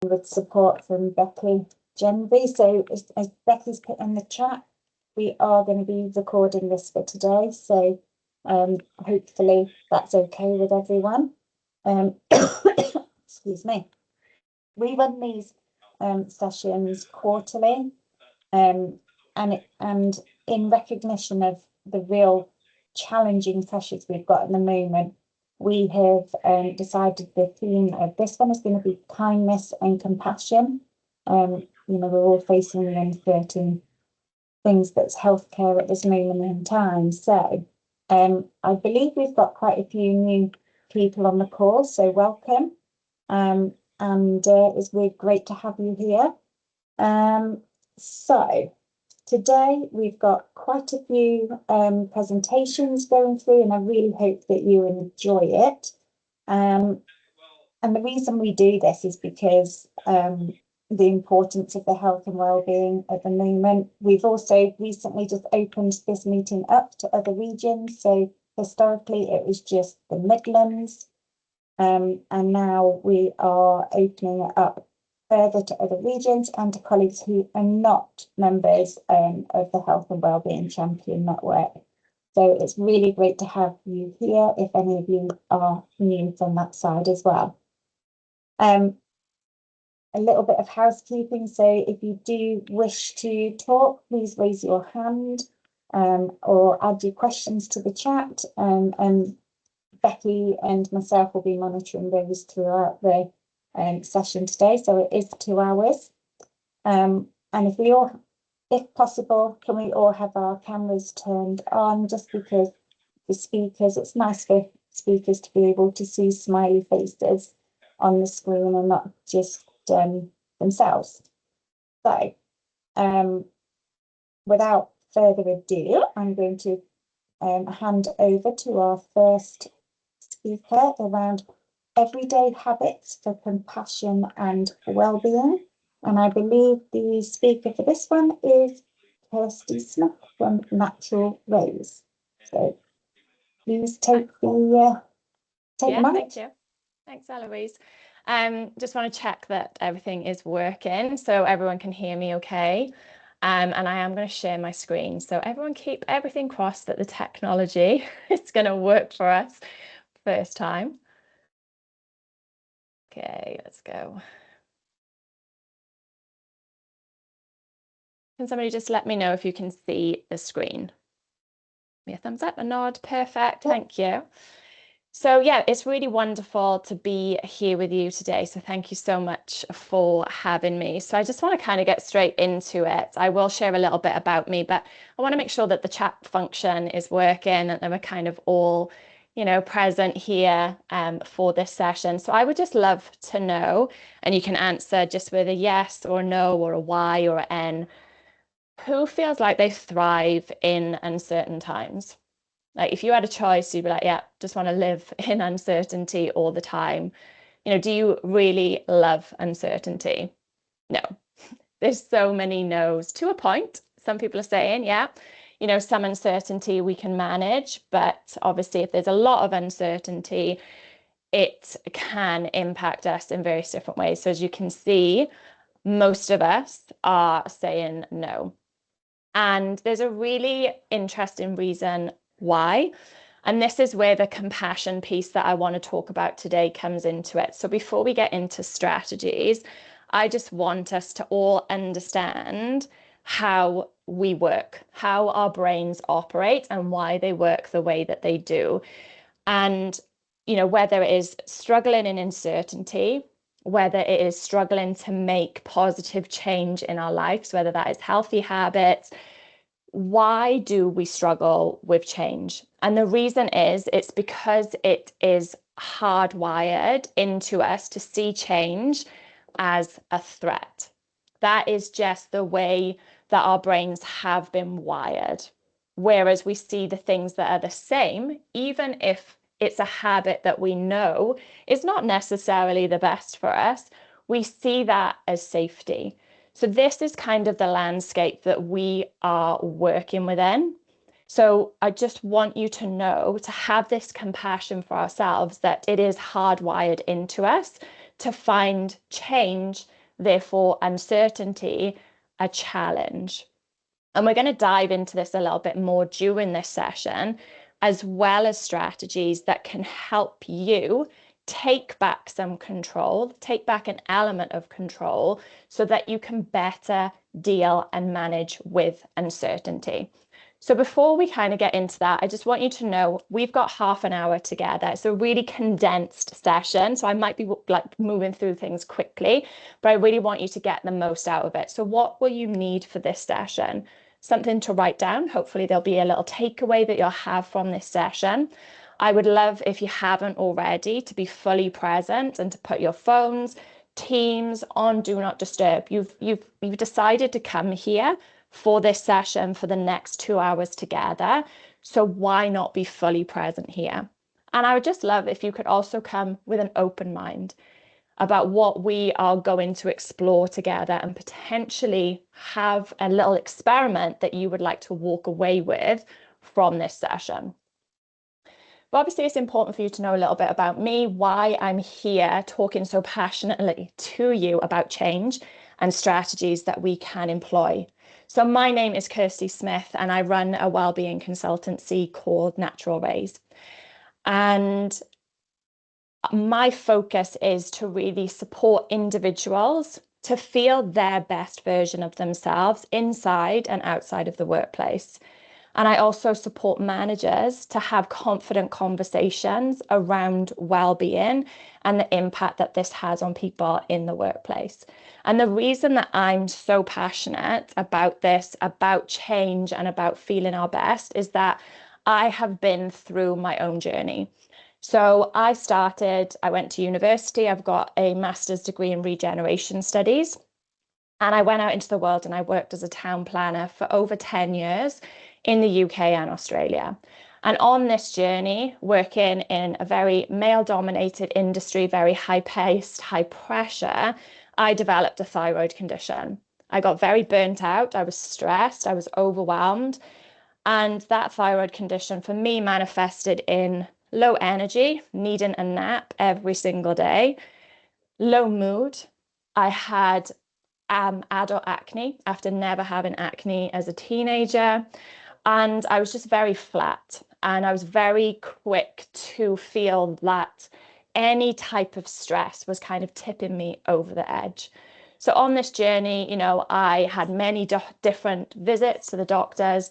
with support from Becky Genvy. So as Becky's put in the chat, we are going to be recording this for today. So hopefully that's okay with everyone. Excuse me. We run these sessions quarterly, and in recognition of the real challenging pressures we've got at the moment, we have decided the theme of this one is going to be kindness and compassion. You know, we're all facing the uncertain things that's healthcare at this moment in time. So I believe we've got quite a few new people on the call, so welcome. And it's really great to have you here. So today we've got quite a few presentations going through, and I really hope that you enjoy it. And the reason we do this is because the importance of the health and wellbeing at the moment. We've also recently just opened this meeting up to other regions. So historically it was just the Midlands, and now we are opening it up further to other regions and to colleagues who are not members of the Health and Wellbeing Champion Network. So it's really great to have you here if any of you are new from that side as well. A little bit of housekeeping. So if you do wish to talk, please raise your hand or add your questions to the chat, and Becky and myself will be monitoring those throughout the session today. So it is 2 hours. And if possible, can we all have our cameras turned on, just because the speakers, it's nice for speakers to be able to see smiley faces on the screen and not just themselves. So without further ado, I'm going to hand over to our first speaker around everyday habits for compassion and well-being. And I believe the speaker for this one is Kirsty Smith from Natural Rose. So please take the mic. Thank you. Thanks, Eloise. Just want to check that everything is working so everyone can hear me okay. And I am going to share my screen. So everyone keep everything crossed that the technology is going to work for us first time. Okay, let's go. Can somebody just let me know if you can see the screen? Give me a thumbs up, a nod. Perfect. Thank you. So yeah, it's really wonderful to be here with you today. So thank you so much for having me. So I just want to kind of get straight into it. I will share a little bit about me, but I want to make sure that the chat function is working and that we're kind of all, you know, present here for this session. So I would just love to know, and you can answer just with a yes or no or a Y or an N, who feels like they thrive in uncertain times? Like if you had a choice, you'd be like, yeah, just want to live in uncertainty all the time. You know, do you really love uncertainty? No, there's so many no's to a point. Some people are saying, yeah, you know, some uncertainty we can manage, but obviously if there's a lot of uncertainty, it can impact us in various different ways. So as you can see, most of us are saying no. And there's a really interesting reason why. And this is where the compassion piece that I want to talk about today comes into it. So before we get into strategies, I just want us to all understand how we work, how our brains operate and why they work the way that they do. And, you know, whether it is struggling in uncertainty, whether it is struggling to make positive change in our lives, whether that is healthy habits, why do we struggle with change? And the reason is it's because it is hardwired into us to see change as a threat. That is just the way that our brains have been wired. Whereas we see the things that are the same, even if it's a habit that we know is not necessarily the best for us, we see that as safety. So this is kind of the landscape that we are working within. So I just want you to know, to have this compassion for ourselves, that it is hardwired into us to find change therefore uncertainty a challenge. And we're going to dive into this a little bit more during this session, as well as strategies that can help you take back some control, take back an element of control, so that you can better deal and manage with uncertainty. So before we kind of get into that, I just want you to know we've got half an hour together. It's a really condensed session. So I might be like moving through things quickly, but I really want you to get the most out of it. So what will you need for this session? Something to write down. Hopefully there'll be a little takeaway that you'll have from this session. I would love, if you haven't already, to be fully present and to put your phones, Teams on Do Not Disturb. You've decided to come here for this session for the next 2 hours together. So why not be fully present here? And I would just love if you could also come with an open mind about what we are going to explore together, and potentially have a little experiment that you would like to walk away with from this session. But obviously it's important for you to know a little bit about me, why I'm here talking so passionately to you about change and strategies that we can employ. So my name is Kirsty Smith, and I run a wellbeing consultancy called Natural Rays. And my focus is to really support individuals to feel their best version of themselves inside and outside of the workplace. And I also support managers to have confident conversations around well-being and the impact that this has on people in the workplace. And the reason that I'm so passionate about this, about change and about feeling our best, is that I have been through my own journey. So I went to university, I've got a master's degree in regeneration studies, and I went out into the world and I worked as a town planner for over 10 years in the UK and Australia. And on this journey, working in a very male-dominated industry, very high-paced, high pressure, I developed a thyroid condition. I got very burnt out, I was stressed, I was overwhelmed, and that thyroid condition for me manifested in low energy, needing a nap every single day, low mood. I had adult acne after never having acne as a teenager. And I was just very flat, and I was very quick to feel that any type of stress was kind of tipping me over the edge. So on this journey, I had many different visits to the doctors,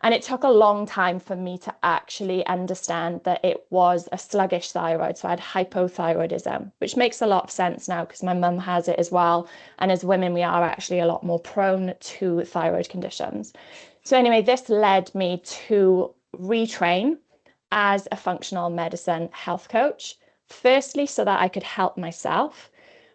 and it took a long time for me to actually understand that it was a sluggish thyroid. So I had hypothyroidism, which makes a lot of sense now because my mum has it as well. And as women, we are actually a lot more prone to thyroid conditions. So anyway, this led me to retrain as a functional medicine health coach, firstly, so that I could help myself,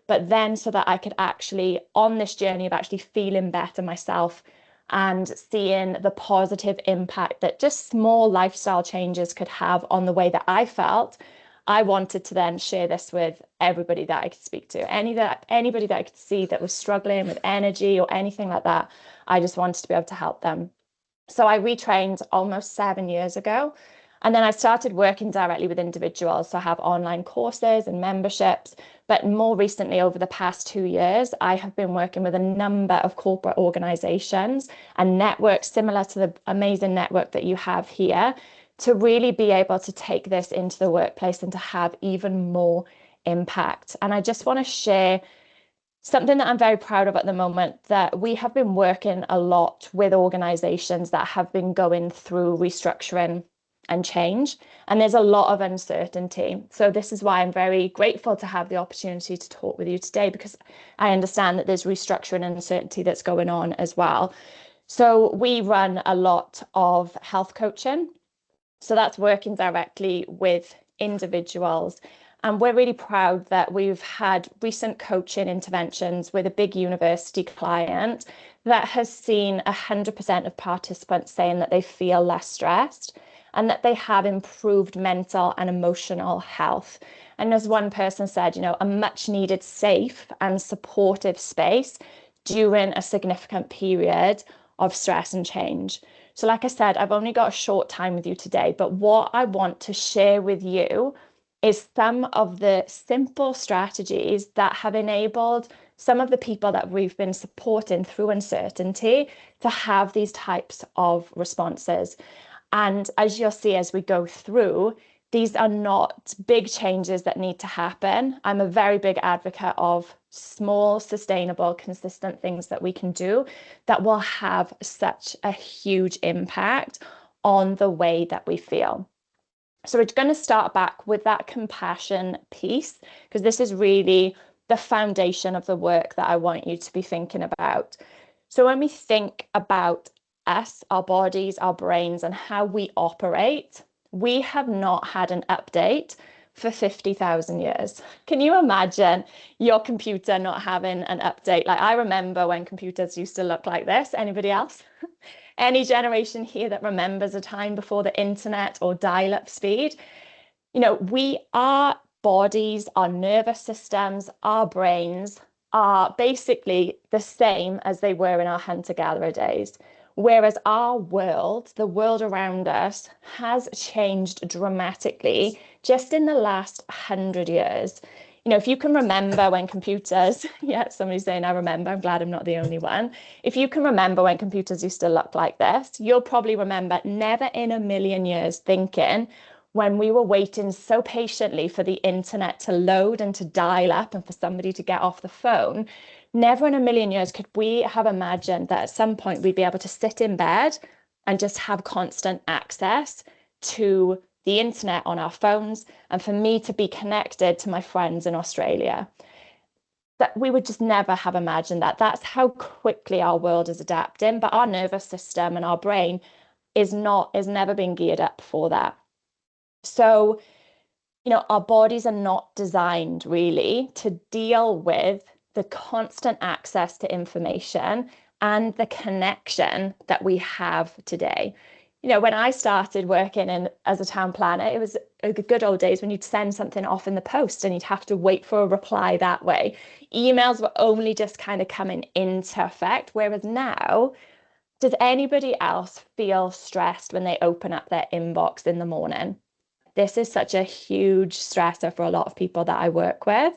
but then so that I could actually, on this journey of actually feeling better myself and seeing the positive impact that just small lifestyle changes could have on the way that I felt, I wanted to then share this with everybody that I could speak to. Anybody that I could see that was struggling with energy or anything like that, I just wanted to be able to help them. So I retrained almost 7 years ago. And then I started working directly with individuals. So I have online courses and memberships. But more recently, over the past 2 years, I have been working with a number of corporate organizations and networks similar to the amazing network that you have here, to really be able to take this into the workplace and to have even more impact. And I just want to share something that I'm very proud of at the moment, that we have been working a lot with organizations that have been going through restructuring and change, and there's a lot of uncertainty. So this is why I'm very grateful to have the opportunity to talk with you today, because I understand that there's restructuring and uncertainty that's going on as well. So we run a lot of health coaching. So that's working directly with individuals. And we're really proud that we've had recent coaching interventions with a big university client that has seen 100% of participants saying that they feel less stressed and that they have improved mental and emotional health. And as one person said, a much needed safe and supportive space during a significant period of stress and change. So like I said, I've only got a short time with you today, but what I want to share with you is some of the simple strategies that have enabled some of the people that we've been supporting through uncertainty to have these types of responses. And as you'll see as we go through, these are not big changes that need to happen. I'm a very big advocate of small, sustainable, consistent things that we can do that will have such a huge impact on the way that we feel. So we're going to start back with that compassion piece, because this is really the foundation of the work that I want you to be thinking about. So when we think about us, our bodies, our brains, and how we operate, we have not had an update for 50,000 years. Can you imagine your computer not having an update? Like, I remember when computers used to look like this. Anybody else? Any generation here that remembers a time before the internet or dial-up speed? You know, our bodies, our nervous systems, our brains are basically the same as they were in our hunter-gatherer days. Whereas our world, the world around us, has changed dramatically just in the last 100 years. You know, if you can remember when computers, yeah, somebody's saying, I remember, I'm glad I'm not the only one. If you can remember when computers used to look like this, you'll probably remember never in a million years thinking, when we were waiting so patiently for the internet to load and to dial up and for somebody to get off the phone, never in a million years could we have imagined that at some point we'd be able to sit in bed and just have constant access to the internet on our phones, and for me to be connected to my friends in Australia. That we would just never have imagined that. That's how quickly our world is adapting, but our nervous system and our brain is never been geared up for that. So, you know, our bodies are not designed really to deal with the constant access to information and the connection that we have today. You know, when I started working as a town planner, it was the good old days when you'd send something off in the post and you'd have to wait for a reply that way. Emails were only just kind of coming into effect, whereas now, does anybody else feel stressed when they open up their inbox in the morning? This is such a huge stressor for a lot of people that I work with.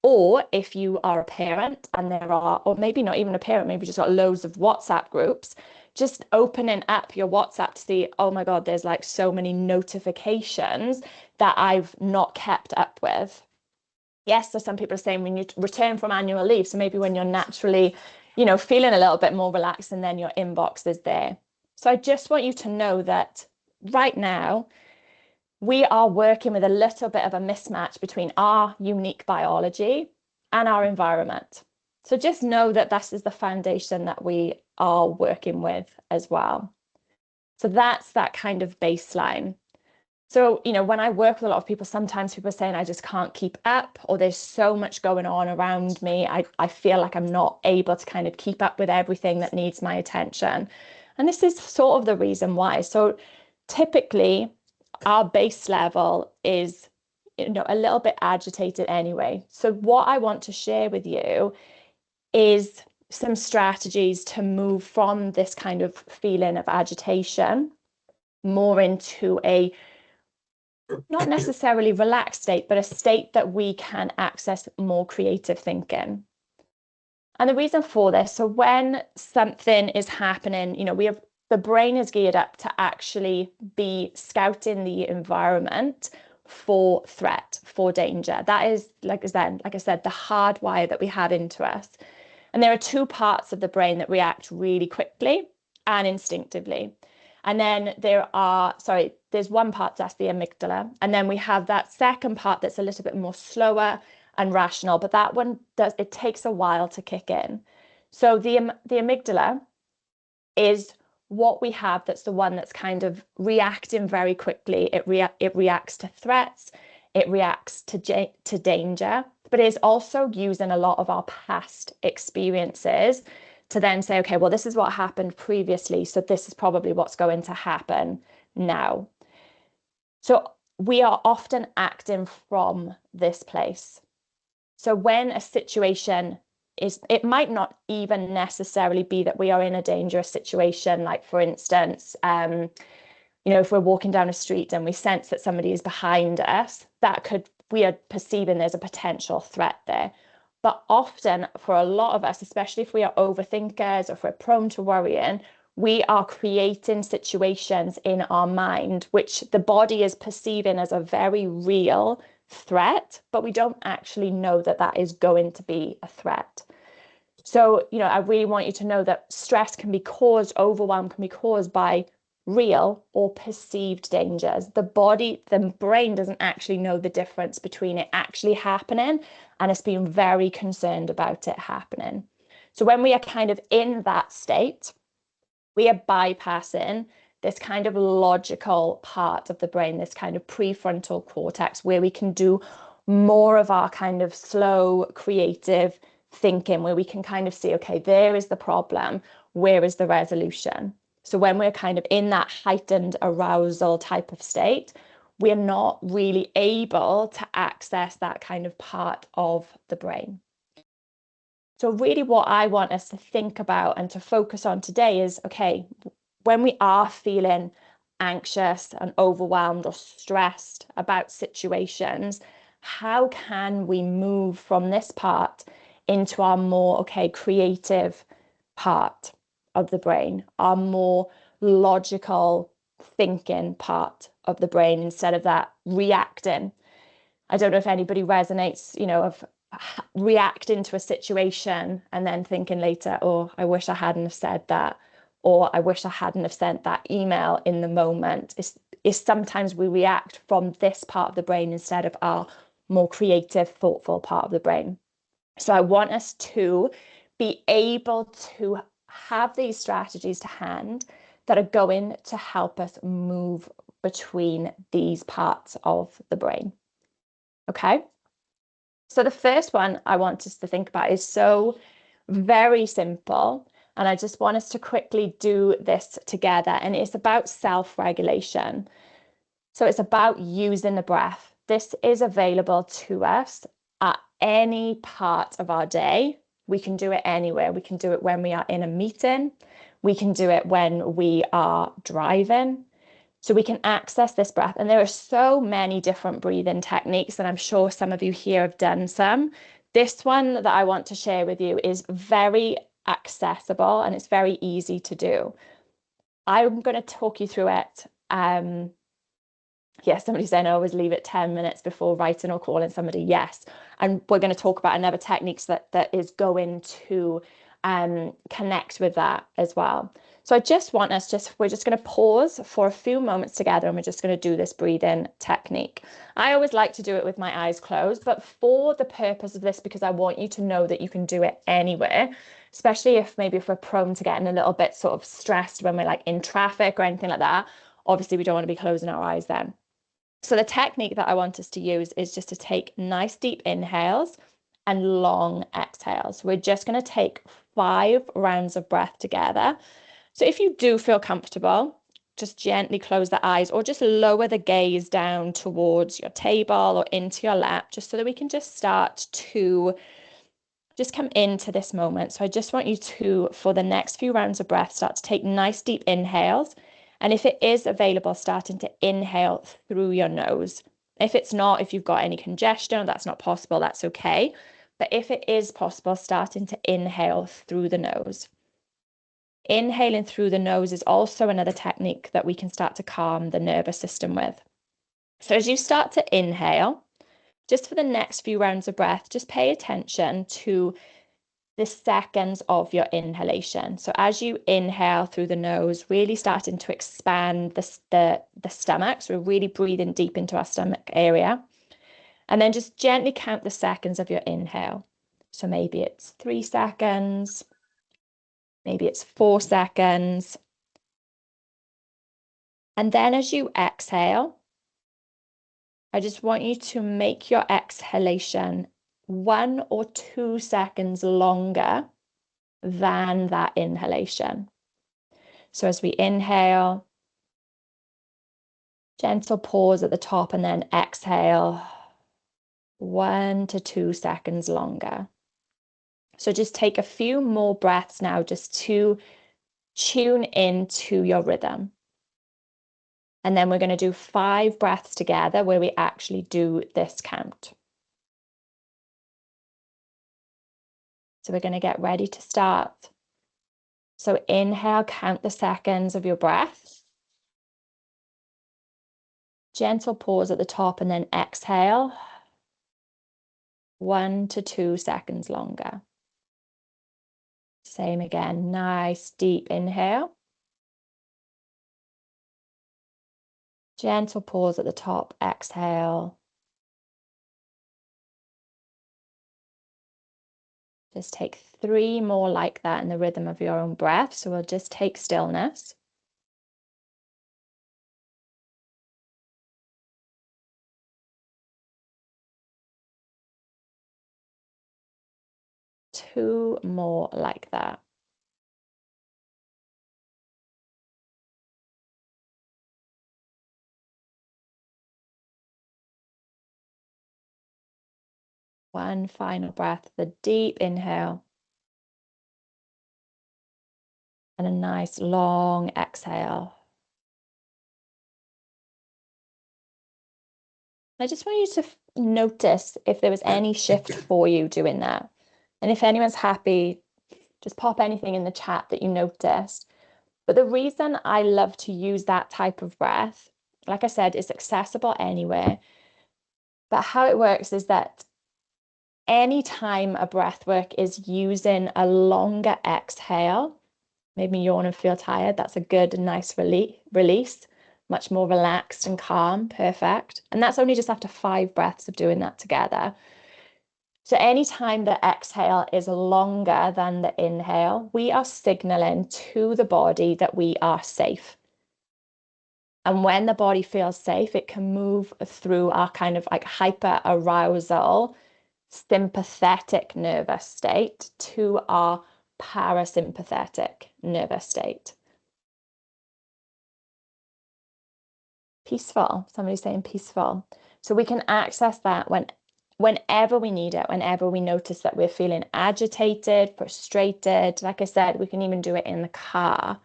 Or if you are a parent and there are, or maybe not even a parent, maybe just got loads of WhatsApp groups, just opening up your WhatsApp to see, oh my God, there's like so many notifications that I've not kept up with. Yes, so some people are saying when you return from annual leave, so maybe when you're naturally, you know, feeling a little bit more relaxed and then your inbox is there. So I just want you to know that right now, we are working with a little bit of a mismatch between our unique biology and our environment. So just know that this is the foundation that we are working with as well. So that's that kind of baseline. So, you know, when I work with a lot of people, sometimes people are saying, I just can't keep up, or there's so much going on around me. I feel like I'm not able to kind of keep up with everything that needs my attention. And this is sort of the reason why. So typically, our base level is, you know, a little bit agitated anyway. So what I want to share with you is some strategies to move from this kind of feeling of agitation more into a not necessarily relaxed state, but a state that we can access more creative thinking. And the reason for this, so when something is happening, you know, the brain is geared up to actually be scouting the environment for threat, for danger. That is, like I said, the hardwire that we have into us. And there are two parts of the brain that react really quickly and instinctively. And then there's one part that's the amygdala. And then we have that second part that's a little bit more slower and rational, but that one it takes a while to kick in. So the amygdala is what we have, that's the one that's kind of reacting very quickly. It reacts to threats, it reacts to danger, but it is also using a lot of our past experiences to then say, okay, well, this is what happened previously, so this is probably what's going to happen now. So we are often acting from this place. So when a situation it might not even necessarily be that we are in a dangerous situation. Like, for instance, you know, if we're walking down a street and we sense that somebody is behind us, we are perceiving there's a potential threat there. But often for a lot of us, especially if we are overthinkers or if we're prone to worrying, we are creating situations in our mind which the body is perceiving as a very real threat, but we don't actually know that that is going to be a threat. So, I really want you to know that stress can be caused, overwhelm can be caused by real or perceived dangers. The brain doesn't actually know the difference between it actually happening and us being very concerned about it happening. So when we are kind of in that state, we are bypassing this kind of logical part of the brain, this kind of prefrontal cortex, where we can do more of our kind of slow, creative thinking, where we can kind of see, okay, there is the problem, where is the resolution? So when we're kind of in that heightened arousal type of state, we're not really able to access that kind of part of the brain. So really what I want us to think about and to focus on today is, okay, when we are feeling anxious and overwhelmed or stressed about situations, how can we move from this part into our more, creative part of the brain, our more logical thinking part of the brain, instead of that reacting? I don't know if anybody resonates, of reacting to a situation and then thinking later, oh, I wish I hadn't have said that, or I wish I hadn't have sent that email in the moment. Is sometimes we react from this part of the brain instead of our more creative, thoughtful part of the brain. So I want us to be able to have these strategies to hand that are going to help us move between these parts of the brain. Okay? So the first one I want us to think about is so very simple. And I just want us to quickly do this together. And it's about self-regulation. So it's about using the breath. This is available to us at any part of our day. We can do it anywhere. We can do it when we are in a meeting. We can do it when we are driving. So we can access this breath. And there are so many different breathing techniques, and I'm sure some of you here have done some. This one that I want to share with you is very accessible and it's very easy to do. I'm going to talk you through it. Yes, somebody's saying I always leave it 10 minutes before writing or calling somebody. Yes. And we're going to talk about another techniques that is going to connect with that as well. So I just want us we're just going to pause for a few moments together and we're just going to do this breathing technique. I always like to do it with my eyes closed, but for the purpose of this, because I want you to know that you can do it anywhere, especially if we're prone to getting a little bit sort of stressed when we're like in traffic or anything like that. Obviously, we don't want to be closing our eyes then. So the technique that I want us to use is just to take nice deep inhales and long exhales. We're just going to take 5 rounds of breath together. So if you do feel comfortable, just gently close the eyes or just lower the gaze down towards your table or into your lap, just so that we can just start to just come into this moment. So I just want you to, for the next few rounds of breath, start to take nice deep inhales. And if it is available, starting to inhale through your nose. If it's not, if you've got any congestion, or that's not possible, that's okay. But if it is possible, starting to inhale through the nose. Inhaling through the nose is also another technique that we can start to calm the nervous system with. So as you start to inhale, just for the next few rounds of breath, just pay attention to the seconds of your inhalation. So as you inhale through the nose, really starting to expand the stomach. So we're really breathing deep into our stomach area. And then just gently count the seconds of your inhale. So maybe it's 3 seconds, maybe it's 4 seconds. And then as you exhale, I just want you to make your exhalation 1 or 2 seconds longer than that inhalation. So as we inhale, gentle pause at the top and then exhale 1 to 2 seconds longer. So just take a few more breaths now just to tune into your rhythm. And then we're going to do 5 breaths together where we actually do this count. So we're going to get ready to start. So inhale, count the seconds of your breath. Gentle pause at the top and then exhale. 1 to 2 seconds longer. Same again, nice deep inhale. Gentle pause at the top, exhale. Just take 3 more like that in the rhythm of your own breath. So we'll just take stillness. Two more like that. One final breath, the deep inhale. And a nice long exhale. I just want you to notice if there was any shift for you doing that. And if anyone's happy, just pop anything in the chat that you noticed. But the reason I love to use that type of breath, like I said, it's accessible anywhere. But how it works is that anytime a breath work is using a longer exhale, made me yawn and feel tired. That's a good and nice release, much more relaxed and calm. Perfect. And that's only just after 5 breaths of doing that together. So anytime the exhale is longer than the inhale, we are signaling to the body that we are safe. And when the body feels safe, it can move through our kind of like hyper arousal, sympathetic nervous state to our parasympathetic nervous state. Peaceful. Somebody's saying peaceful. So we can access that whenever we need it, whenever we notice that we're feeling agitated, frustrated. Like I said, we can even do it in the car.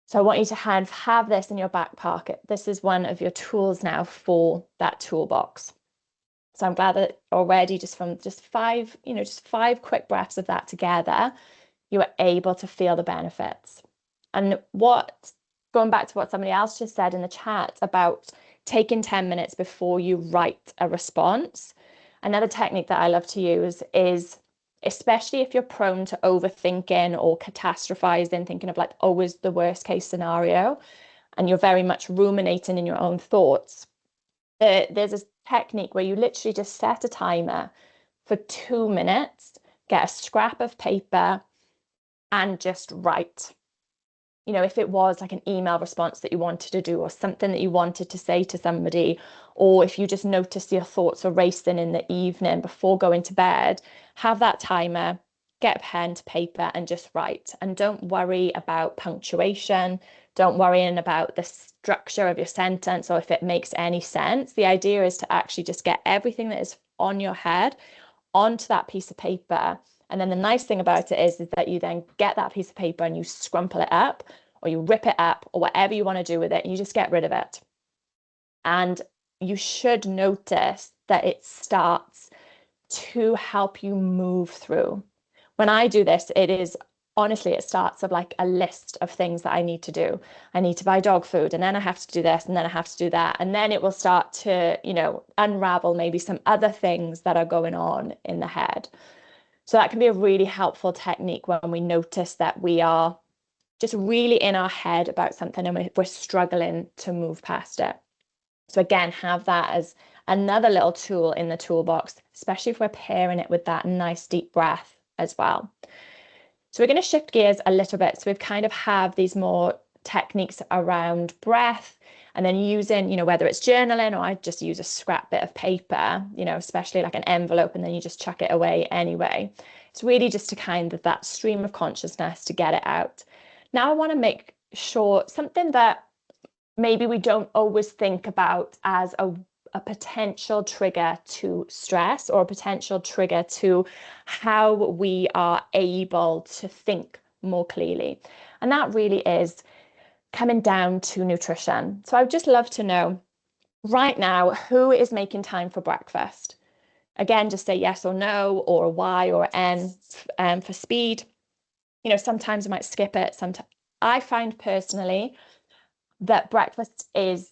So I want you to have this in your back pocket. This is one of your tools now for that toolbox. So I'm glad that already just from just 5 quick breaths of that together, you are able to feel the benefits. And going back to what somebody else just said in the chat about taking 10 minutes before you write a response, another technique that I love to use is, especially if you're prone to overthinking or catastrophizing, thinking of like always the worst case scenario, and you're very much ruminating in your own thoughts, there's a technique where you literally just set a timer for 2 minutes, get a scrap of paper and just write. You know, if it was like an email response that you wanted to do or something that you wanted to say to somebody, or if you just notice your thoughts are racing in the evening before going to bed, have that timer, get pen to paper and just write. And don't worry about punctuation. Don't worry about the structure of your sentence or if it makes any sense. The idea is to actually just get everything that is on your head onto that piece of paper. And then the nice thing about it is that you then get that piece of paper and you scrumple it up or you rip it up or whatever you want to do with it. You just get rid of it. And you should notice that it starts to help you move through. When I do this, honestly, it starts of like a list of things that I need to do. I need to buy dog food and then I have to do this and then I have to do that. And then it will start to, unravel maybe some other things that are going on in the head. So that can be a really helpful technique when we notice that we are just really in our head about something and we're struggling to move past it. So again, have that as another little tool in the toolbox, especially if we're pairing it with that nice deep breath as well. So we're going to shift gears a little bit. So we've kind of have these more techniques around breath and then using, whether it's journaling or I just use a scrap bit of paper, especially like an envelope, and then you just chuck it away anyway. It's really just to kind of that stream of consciousness to get it out. Now I want to make sure something that maybe we don't always think about as a potential trigger to stress or a potential trigger to how we are able to think more clearly. And that really is coming down to nutrition. So I would just love to know right now, who is making time for breakfast? Again, just say yes or no, or Y or N for speed. You know, sometimes I might skip it. Sometimes I find personally that breakfast is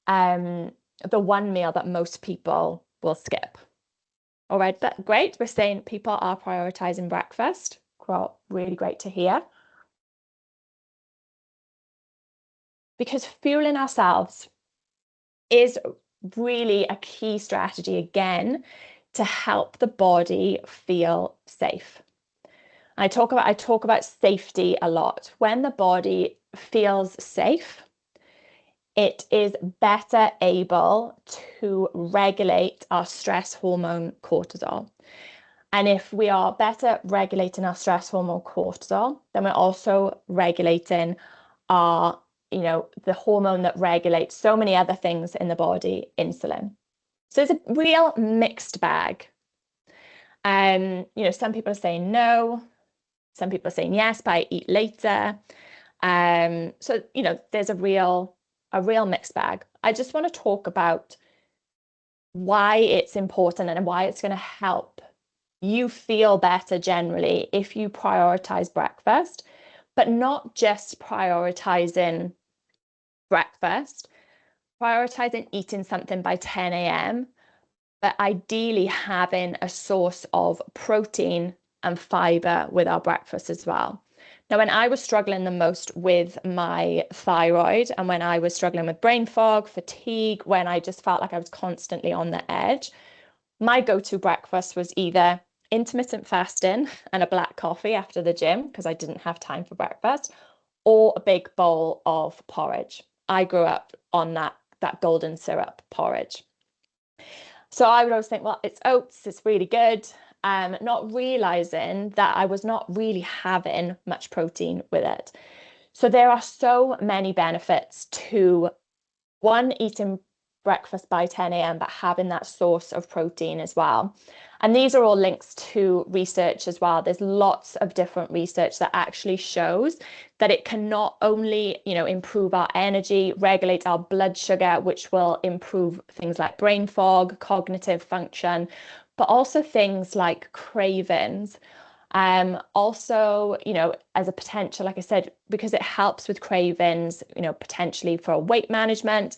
the one meal that most people will skip. All right, but great. We're saying people are prioritizing breakfast. Well, really great to hear. Because fueling ourselves is really a key strategy, again, to help the body feel safe. I talk about safety a lot. When the body feels safe, it is better able to regulate our stress hormone cortisol. And if we are better regulating our stress hormone cortisol, then we're also regulating our, the hormone that regulates so many other things in the body, insulin. So it's a real mixed bag. Some people are saying no, some people are saying yes, but I eat later. So there's a real mixed bag. I just want to talk about why it's important and why it's going to help you feel better generally if you prioritize breakfast, but not just prioritizing breakfast, prioritizing eating something by 10 a.m., but ideally having a source of protein and fiber with our breakfast as well. Now, when I was struggling the most with my thyroid and when I was struggling with brain fog, fatigue, when I just felt like I was constantly on the edge, my go-to breakfast was either intermittent fasting and a black coffee after the gym because I didn't have time for breakfast, or a big bowl of porridge. I grew up on that golden syrup porridge. So I would always think, well, it's oats, it's really good. Not realizing that I was not really having much protein with it. So there are so many benefits to one, eating breakfast by 10 a.m., but having that source of protein as well. And these are all links to research as well. There's lots of different research that actually shows that it can not only, improve our energy, regulate our blood sugar, which will improve things like brain fog, cognitive function, but also things like cravings. Also, as a potential, like I said, because it helps with cravings, potentially for weight management,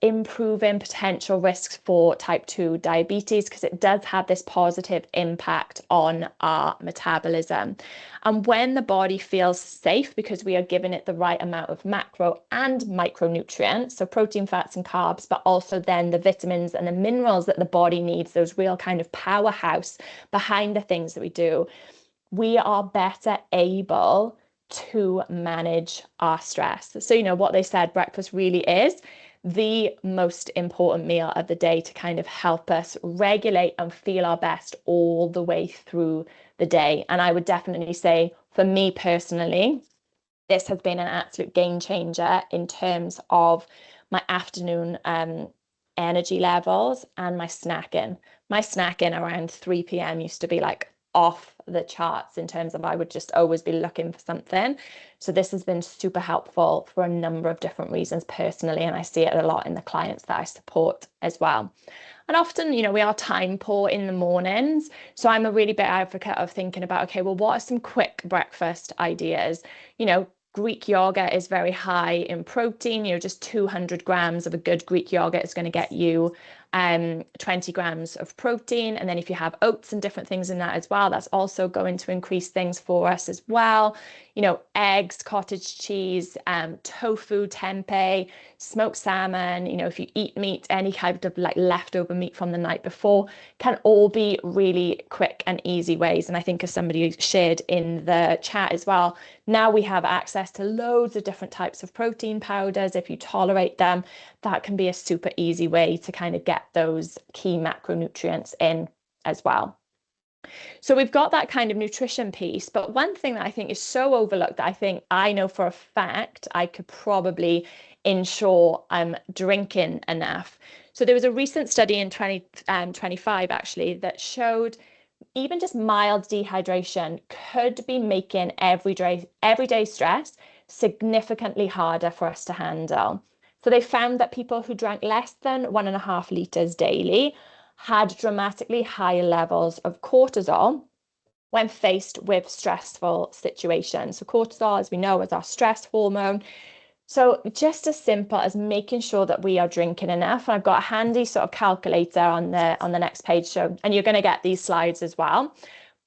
improving potential risks for type 2 diabetes, because it does have this positive impact on our metabolism. And when the body feels safe, because we are giving it the right amount of macro and micronutrients, so protein, fats, and carbs, but also then the vitamins and the minerals that the body needs, those real kind of powerhouse behind the things that we do, we are better able to manage our stress. So, what they said, breakfast really is the most important meal of the day to kind of help us regulate and feel our best all the way through the day. And I would definitely say, for me personally, this has been an absolute game changer in terms of my afternoon energy levels and my snacking. My snacking around 3 p.m. used to be like off the charts in terms of I would just always be looking for something. So this has been super helpful for a number of different reasons personally, and I see it a lot in the clients that I support as well. And often, we are time poor in the mornings. So I'm a really big advocate of thinking about, okay, well, what are some quick breakfast ideas? Greek yogurt is very high in protein. Just 200 grams of a good Greek yogurt is going to get you 20 grams of protein. And then if you have oats and different things in that as well, that's also going to increase things for us as well. Eggs, cottage cheese, tofu, tempeh, smoked salmon, if you eat meat, any kind of like leftover meat from the night before, can all be really quick and easy ways. And I think as somebody shared in the chat as well, now we have access to loads of different types of protein powders. If you tolerate them, that can be a super easy way to kind of get those key macronutrients in as well. So we've got that kind of nutrition piece, but one thing that I think is so overlooked that I think I know for a fact I could probably ensure I'm drinking enough. So there was a recent study in 2025 actually that showed even just mild dehydration could be making everyday stress significantly harder for us to handle. So they found that people who drank less than 1.5 litres daily had dramatically higher levels of cortisol when faced with stressful situations. So cortisol, as we know, is our stress hormone. So just as simple as making sure that we are drinking enough. And I've got a handy sort of calculator on the next page, so, and you're going to get these slides as well.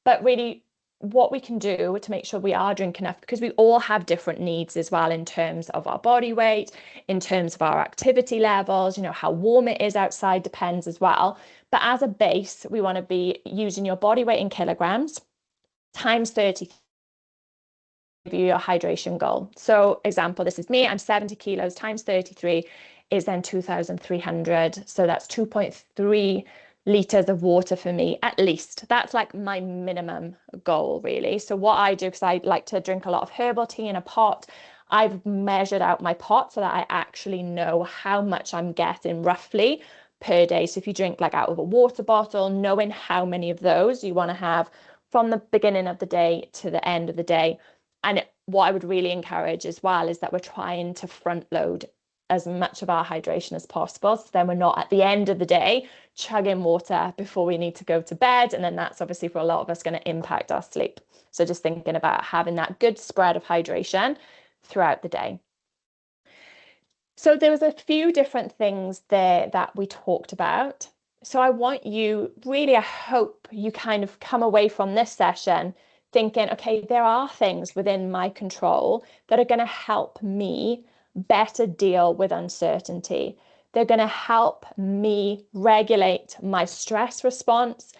But really, what we can do to make sure we are drinking enough, because we all have different needs as well in terms of our body weight, in terms of our activity levels, how warm it is outside depends as well. But as a base, we want to be using your body weight in kilograms times 30 your hydration goal. So example, this is me, I'm 70 kilos times 33 is then 2,300. So that's 2.3 liters of water for me, at least. That's like my minimum goal, really. So what I do, because I like to drink a lot of herbal tea in a pot, I've measured out my pot so that I actually know how much I'm getting roughly per day. So if you drink like out of a water bottle, knowing how many of those you want to have from the beginning of the day to the end of the day. And what I would really encourage as well is that we're trying to front load as much of our hydration as possible. So then we're not at the end of the day chugging water before we need to go to bed. And then that's obviously for a lot of us going to impact our sleep. So just thinking about having that good spread of hydration throughout the day. So there was a few different things there that we talked about. So I want you, really, I hope you kind of come away from this session thinking, okay, there are things within my control that are going to help me better deal with uncertainty. They're going to help me regulate my stress response.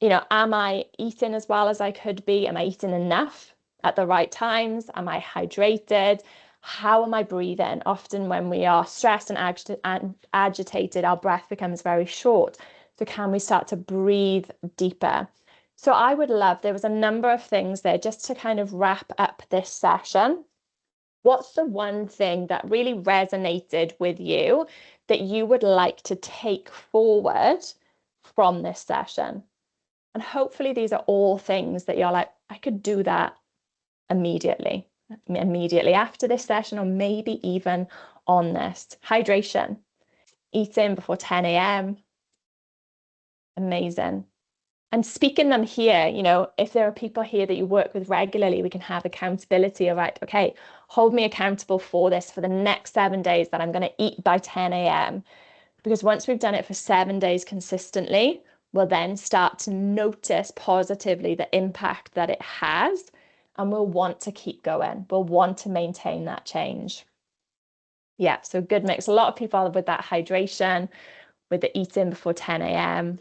Am I eating as well as I could be? Am I eating enough at the right times? Am I hydrated? How am I breathing? Often when we are stressed and agitated, our breath becomes very short. So can we start to breathe deeper? So I would love, there was a number of things there just to kind of wrap up this session. What's the one thing that really resonated with you that you would like to take forward from this session? And hopefully these are all things that you're like, I could do that immediately after this session, or maybe even on this. Hydration, eating before 10 a.m. Amazing. And speaking them here, if there are people here that you work with regularly, we can have accountability. All right, okay, hold me accountable for this for the next 7 days that I'm going to eat by 10 a.m. Because once we've done it for 7 days consistently, we'll then start to notice positively the impact that it has, and we'll want to keep going. We'll want to maintain that change. Yeah, so good mix. A lot of people with that hydration, with the eating before 10 a.m.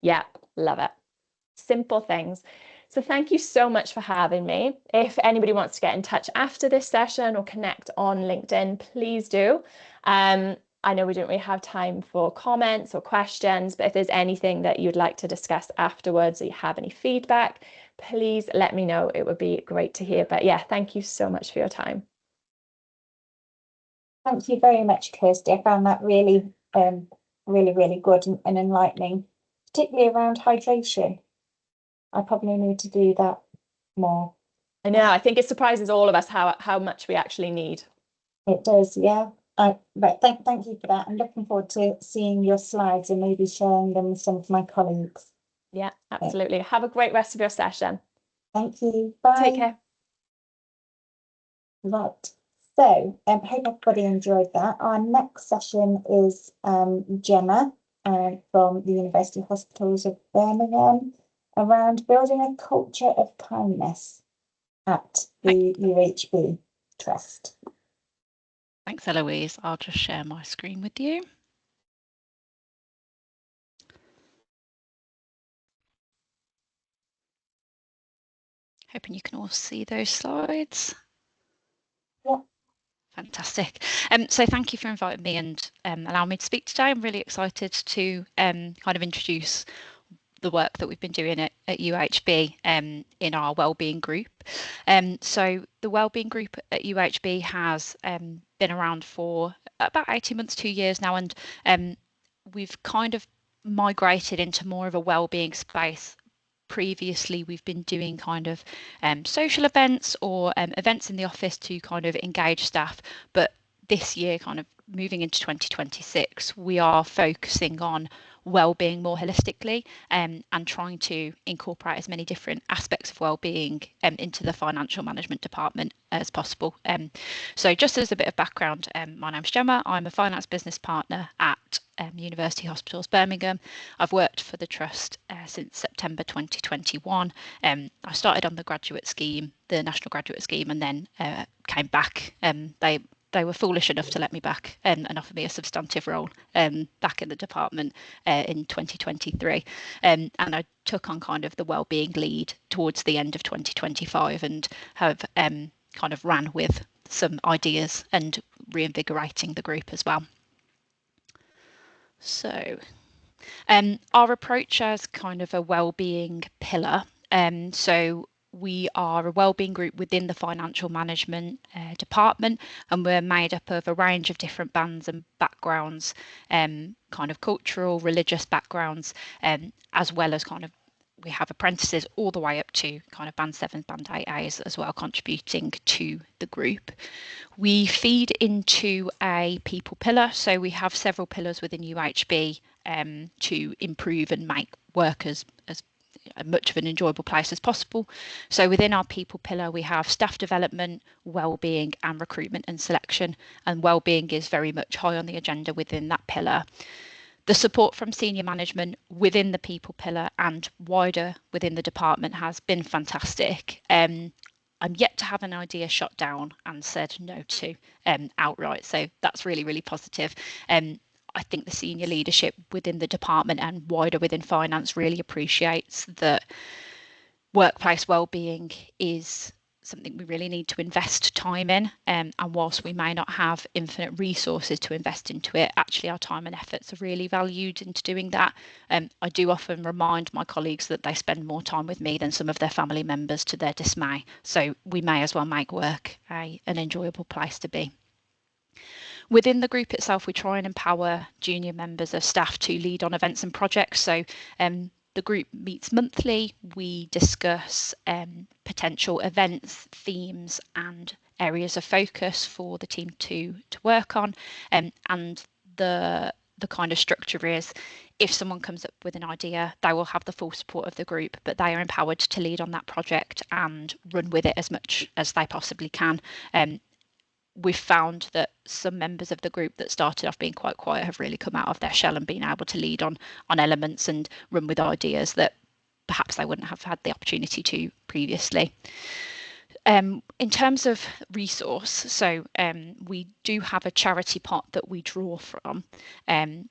Yeah, love it. Simple things. So thank you so much for having me. If anybody wants to get in touch after this session or connect on LinkedIn, please do. I know we didn't really have time for comments or questions, but if there's anything that you'd like to discuss afterwards or you have any feedback, please let me know. It would be great to hear. But yeah, thank you so much for your time. Thank you very much, Kirsty. I found that really, really good and enlightening, particularly around hydration. I probably need to do that more. I know, I think it surprises all of us how much we actually need. It does, yeah. But thank you for that. I'm looking forward to seeing your slides and maybe sharing them with some of my colleagues. Yeah, absolutely. Have a great rest of your session. Thank you. Bye. Take care. Right. So hope everybody enjoyed that. Our next session is Gemma from the University Hospitals of Birmingham around building a culture of kindness at the UHB Trust. Thanks, Eloise. I'll just share my screen with you. Hoping you can all see those slides. Yeah. Fantastic. So thank you for inviting me and allowing me to speak today. I'm really excited to kind of introduce the work that we've been doing at UHB in our Wellbeing group. So the Wellbeing group at UHB has been around for about 18 months, 2 years now, and we've kind of migrated into more of a wellbeing space previously we've been doing kind of social events or events in the office to kind of engage staff, but this year, kind of moving into 2026, we are focusing on well-being more holistically, and trying to incorporate as many different aspects of well-being into the financial management department as possible. So just as a bit of background, my name's Gemma. I'm a finance business partner at University Hospitals Birmingham. I've worked for the trust since September 2021. I started on the graduate scheme, the National Graduate Scheme, and then came back. They were foolish enough to let me back and offer me a substantive role back in the department in 2023. And I took on kind of the wellbeing lead towards the end of 2025 and have kind of ran with some ideas and reinvigorating the group as well. So our approach as kind of a wellbeing pillar. So we are a wellbeing group within the financial management department, and we're made up of a range of different bands and backgrounds, kind of cultural, religious backgrounds, as well as kind of we have apprentices all the way up to kind of band 7, band 8As as well, contributing to the group. We feed into a people pillar, so we have several pillars within UHB to improve and make work as much of an enjoyable place as possible. So within our people pillar, we have staff development, wellbeing and recruitment and selection, and wellbeing is very much high on the agenda within that pillar. The support from senior management within the people pillar and wider within the department has been fantastic. I'm yet to have an idea shot down and said no to outright, so that's really, really positive. I think the senior leadership within the department and wider within finance really appreciates that workplace wellbeing is something we really need to invest time in, and whilst we may not have infinite resources to invest into it, actually our time and efforts are really valued into doing that. I do often remind my colleagues that they spend more time with me than some of their family members, to their dismay, so we may as well make work an enjoyable place to be. Within the group itself, we try and empower junior members of staff to lead on events and projects. So the group meets monthly. We discuss potential events, themes and areas of focus for the team to work on. And the kind of structure is, if someone comes up with an idea, they will have the full support of the group, but they are empowered to lead on that project and run with it as much as they possibly can. We've found that some members of the group that started off being quite quiet have really come out of their shell and been able to lead on elements and run with ideas that perhaps they wouldn't have had the opportunity to previously. In terms of resource, so we do have a charity pot that we draw from,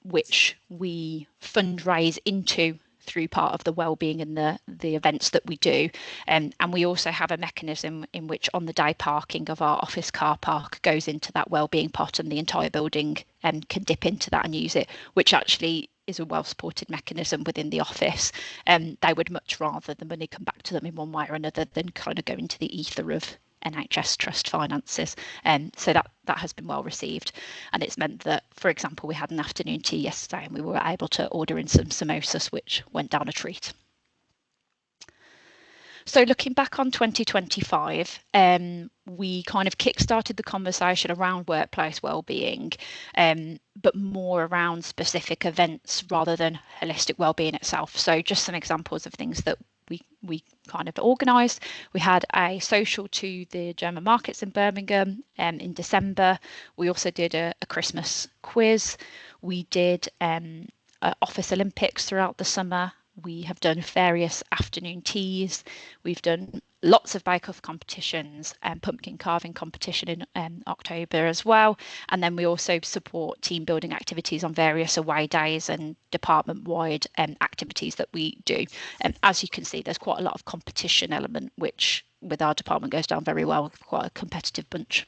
which we fundraise into through part of the wellbeing and the events that we do, and we also have a mechanism in which on the day parking of our office car park goes into that wellbeing pot, and the entire building can dip into that and use it, which actually is a well supported mechanism within the office. They would much rather the money come back to them in one way or another than kind of go into the ether of NHS trust finances, so that has been well received, and it's meant that, for example, we had an afternoon tea yesterday and we were able to order in some samosas, which went down a treat. So looking back on 2025, we kind of kick-started the conversation around workplace wellbeing, but more around specific events rather than holistic wellbeing itself. So just some examples of things that we kind of organised. We had a social to the German markets in Birmingham in December. We also did a Christmas quiz. We did Office Olympics throughout the summer. We have done various afternoon teas. We've done lots of bake-off competitions and pumpkin carving competition in October as well. And then we also support team building activities on various away days and department-wide activities that we do. And as you can see, there's quite a lot of competition element, which with our department goes down very well. Quite a competitive bunch.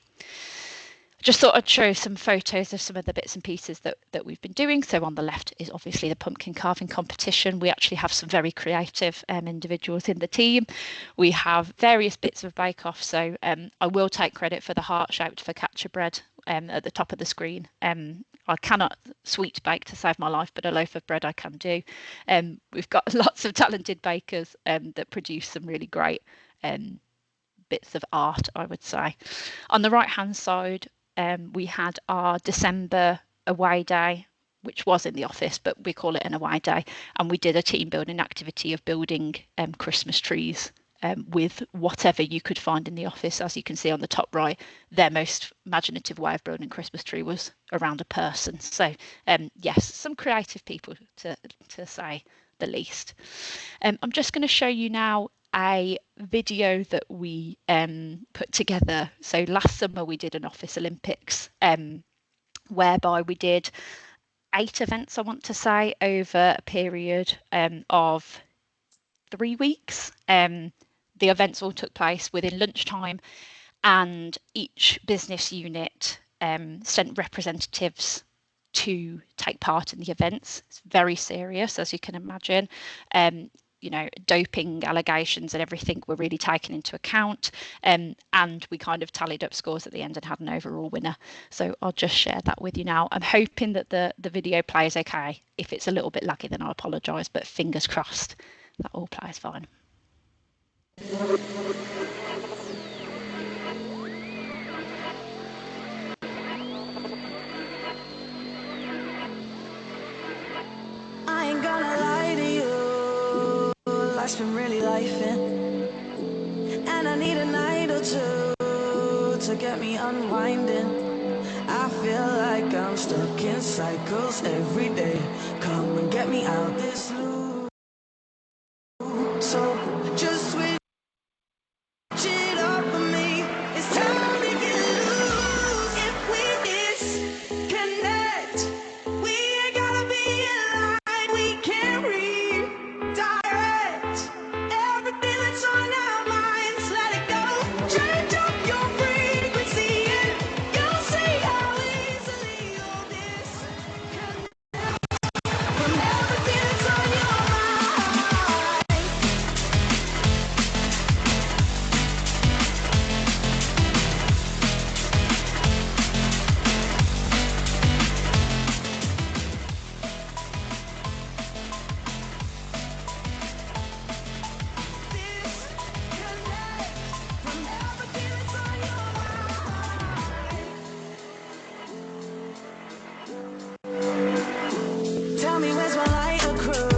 Just thought I'd show some photos of some of the bits and pieces that we've been doing. So on the left is obviously the pumpkin carving competition. We actually have some very creative individuals in the team. We have various bits of bake-off. So I will take credit for the heart-shaped focaccia bread, at the top of the screen. I cannot sweet bake to save my life, but a loaf of bread I can do. We've got lots of talented bakers that produce some really great bits of art, I would say. On the right hand side, we had our December away day, which was in the office, but we call it an away day, and we did a team building activity of building Christmas trees with whatever you could find in the office. As you can see on the top right, their most imaginative way of building a Christmas tree was around a person. So yes, some creative people to say the least. I'm just going to show you now a video that we put together. So last summer we did an Office Olympics whereby we did 8 events, I want to say, over a period of 3 weeks. The events all took place within lunchtime, and each business unit sent representatives to take part in the events. It's very serious, as you can imagine. You know, doping allegations and everything were really taken into account, and we kind of tallied up scores at the end and had an overall winner. So I'll just share that with you now. I'm hoping that the video plays okay. If it's a little bit laggy, then I apologise, but fingers crossed that all plays fine. I ain't gonna lie to you, life's been really lifing, and I need a night or two to get me unwinding. I feel like I'm stuck in cycles every day. Come and get me out this loop. So just switch it up for me. It's time to get loose. If we disconnect, we ain't gotta be in line. We can redirect everything that's on our minds. Let it go. Change up your frequency and you'll see how easily you'll disconnect from everything that's on your mind. Tell me where's my lighter crew?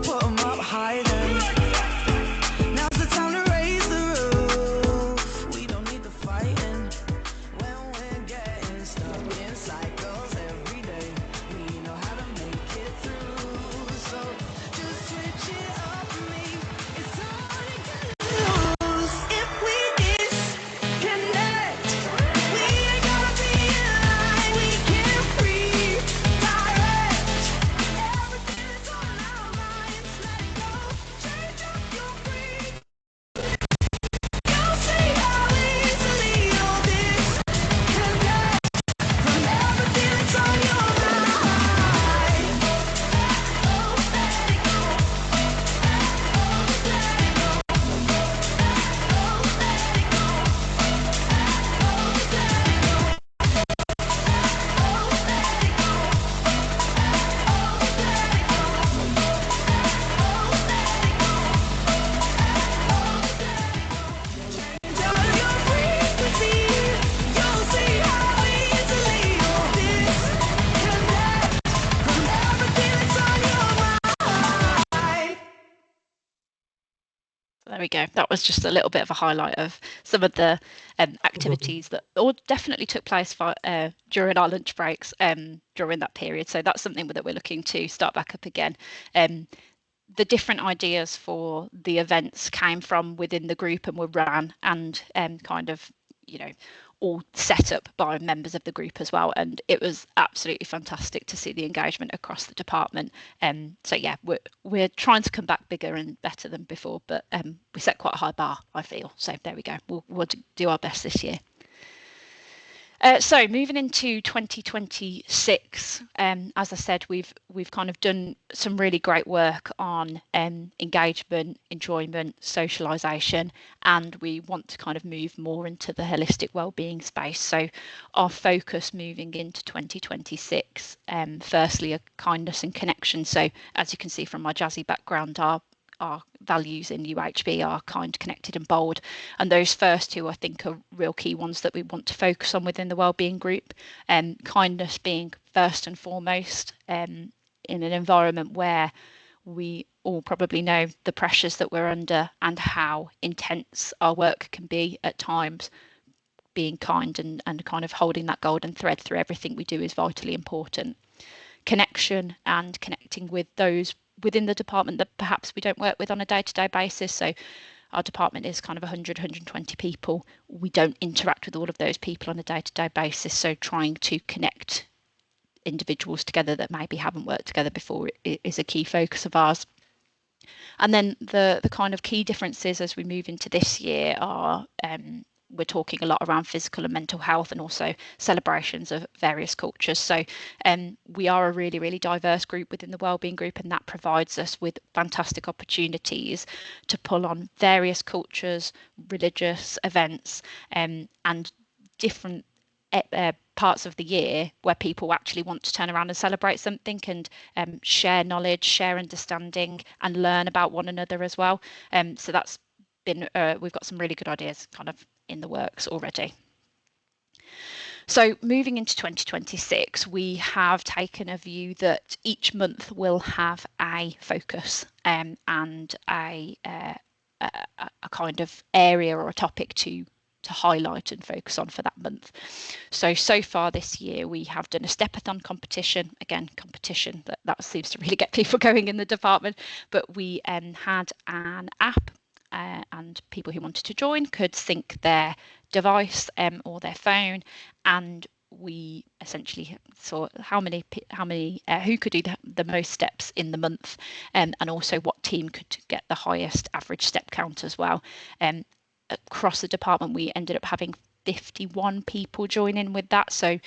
Put 'em up high then. Now's the time to raise the roof. We don't need the fighting when we're getting stuck in cycles every day. We know how to make it through. So just switch it up for me. It's time to get loose. If we disconnect, we ain't gotta be in line. We can redirect everything that's on our minds. Let it go. Change up your frequency. You'll see how easily you'll disconnect from everything that's on your mind. Oh, let it go. Oh, let it go. Oh, let it go. Change up your frequency. You'll see how easily you'll disconnect from everything that's on your mind. There we go. That was just a little bit of a highlight of some of the activities that all definitely took place during our lunch breaks during that period. So that's something that we're looking to start back up again. The different ideas for the events came from within the group and were ran and kind of, you know, all set up by members of the group as well, and it was absolutely fantastic to see the engagement across the department. So yeah, we're trying to come back bigger and better than before, but we set quite a high bar, I feel. So there we go. We'll do our best this year. So moving into 2026, as I said, we've kind of done some really great work on engagement, enjoyment, socialisation, and we want to kind of move more into the holistic wellbeing space. So our focus moving into 2026, firstly, are kindness and connection. So as you can see from my jazzy background, our values in UHB are kind, connected and bold, and those first two I think are real key ones that we want to focus on within the wellbeing group. Kindness being first and foremost, in an environment where we all probably know the pressures that we're under and how intense our work can be at times. Being kind and kind of holding that golden thread through everything we do is vitally important. Connection and connecting with those within the department that perhaps we don't work with on a day-to-day basis. So our department is kind of 100, 120 people. We don't interact with all of those people on a day-to-day basis. So trying to connect individuals together that maybe haven't worked together before is a key focus of ours. And then the kind of key differences as we move into this year are we're talking a lot around physical and mental health, and also celebrations of various cultures. So we are a really, really diverse group within the wellbeing group, and that provides us with fantastic opportunities to pull on various cultures, religious events, and different parts of the year where people actually want to turn around and celebrate something and share knowledge, share understanding, and learn about one another as well. So that's been we've got some really good ideas kind of in the works already. So moving into 2026, we have taken a view that each month will have a focus and a kind of area or a topic to highlight and focus on for that month. So far this year we have done a stepathon competition. Again, competition that seems to really get people going in the department, but we had an app and people who wanted to join could sync their device or their phone, and we essentially saw who could do the most steps in the month, and also what team could get the highest average step count as well. Across the department we ended up having 51 people join in with that, so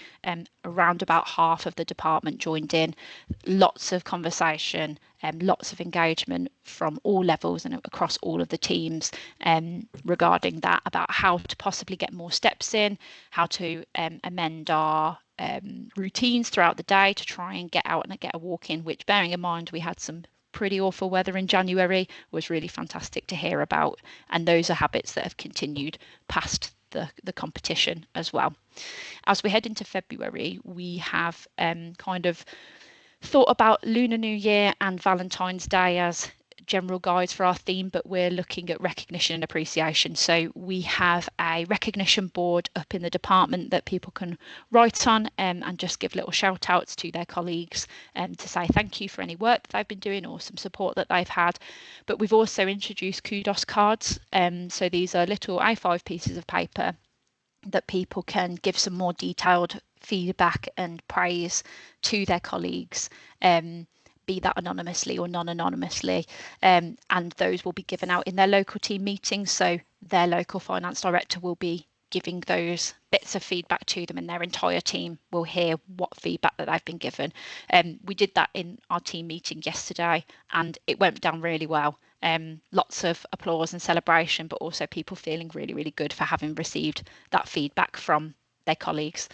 around about half of the department joined in. Lots of conversation, lots of engagement from all levels and across all of the teams regarding that, about how to possibly get more steps in, how to amend our routines throughout the day to try and get out and get a walk in, which, bearing in mind we had some pretty awful weather in January, was really fantastic to hear about, and those are habits that have continued past the competition as well. As we head into February, we have kind of thought about Lunar New Year and Valentine's Day as general guides for our theme, but we're looking at recognition and appreciation. So we have a recognition board up in the department that people can write on and just give little shout outs to their colleagues to say thank you for any work that they've been doing or some support that they've had. But we've also introduced kudos cards. So these are little A5 pieces of paper that people can give some more detailed feedback and praise to their colleagues, be that anonymously or non-anonymously, and those will be given out in their local team meetings. So their local finance director will be giving those bits of feedback to them, and their entire team will hear what feedback that they've been given. We did that in our team meeting yesterday, and it went down really well. Lots of applause and celebration, but also people feeling really, really good for having received that feedback from their colleagues.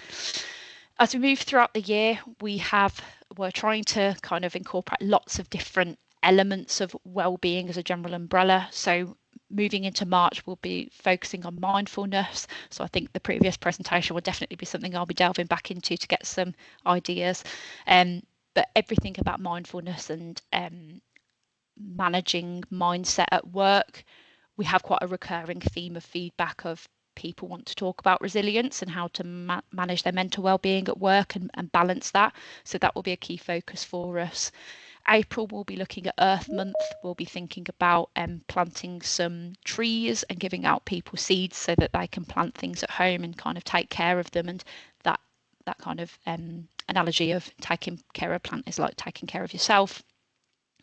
As we move throughout the year, we're trying to kind of incorporate lots of different elements of well-being as a general umbrella. So moving into March, we'll be focusing on mindfulness. So I think the previous presentation will definitely be something I'll be delving back into to get some ideas. But everything about mindfulness and managing mindset at work. We have quite a recurring theme of feedback of people want to talk about resilience and how to manage their mental well-being at work and balance that. So that will be a key focus for us. April, we'll be looking at Earth Month. We'll be thinking about planting some trees and giving out people seeds so that they can plant things at home and kind of take care of them. And that kind of analogy of taking care of a plant is like taking care of yourself.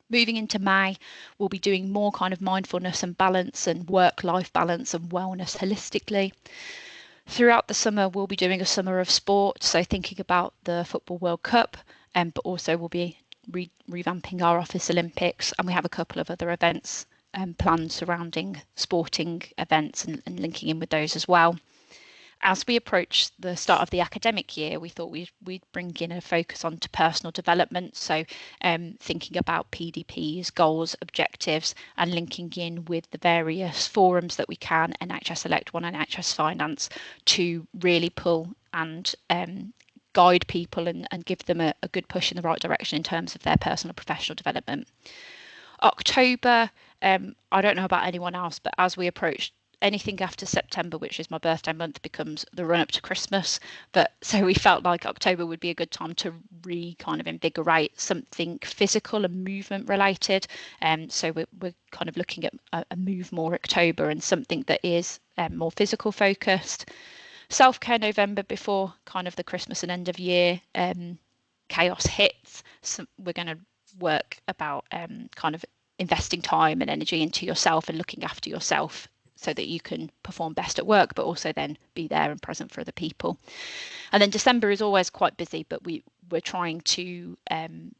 Moving into May, we'll be doing more kind of mindfulness and balance and work-life balance and wellness holistically. Throughout the summer, we'll be doing a summer of sport, so thinking about the Football World Cup, but also we'll be revamping our Office Olympics, and we have a couple of other events planned surrounding sporting events and linking in with those as well. As we approach the start of the academic year, we thought we'd bring in a focus onto personal development. So thinking about PDPs, goals, objectives, and linking in with the various forums that we can, NHS Elect One and NHS Finance, to really pull and guide people and give them a good push in the right direction in terms of their personal and professional development. October, I don't know about anyone else, but as we approach anything after September, which is my birthday month, becomes the run up to Christmas. But so we felt like October would be a good time to kind of invigorate something physical and movement related. So we're kind of looking at a Move More October and something that is more physical focused. Self-care November, before kind of the Christmas and end of year chaos hits. So we're going to work about kind of investing time and energy into yourself and looking after yourself, so that you can perform best at work, but also then be there and present for other people. And then December is always quite busy, but we're trying to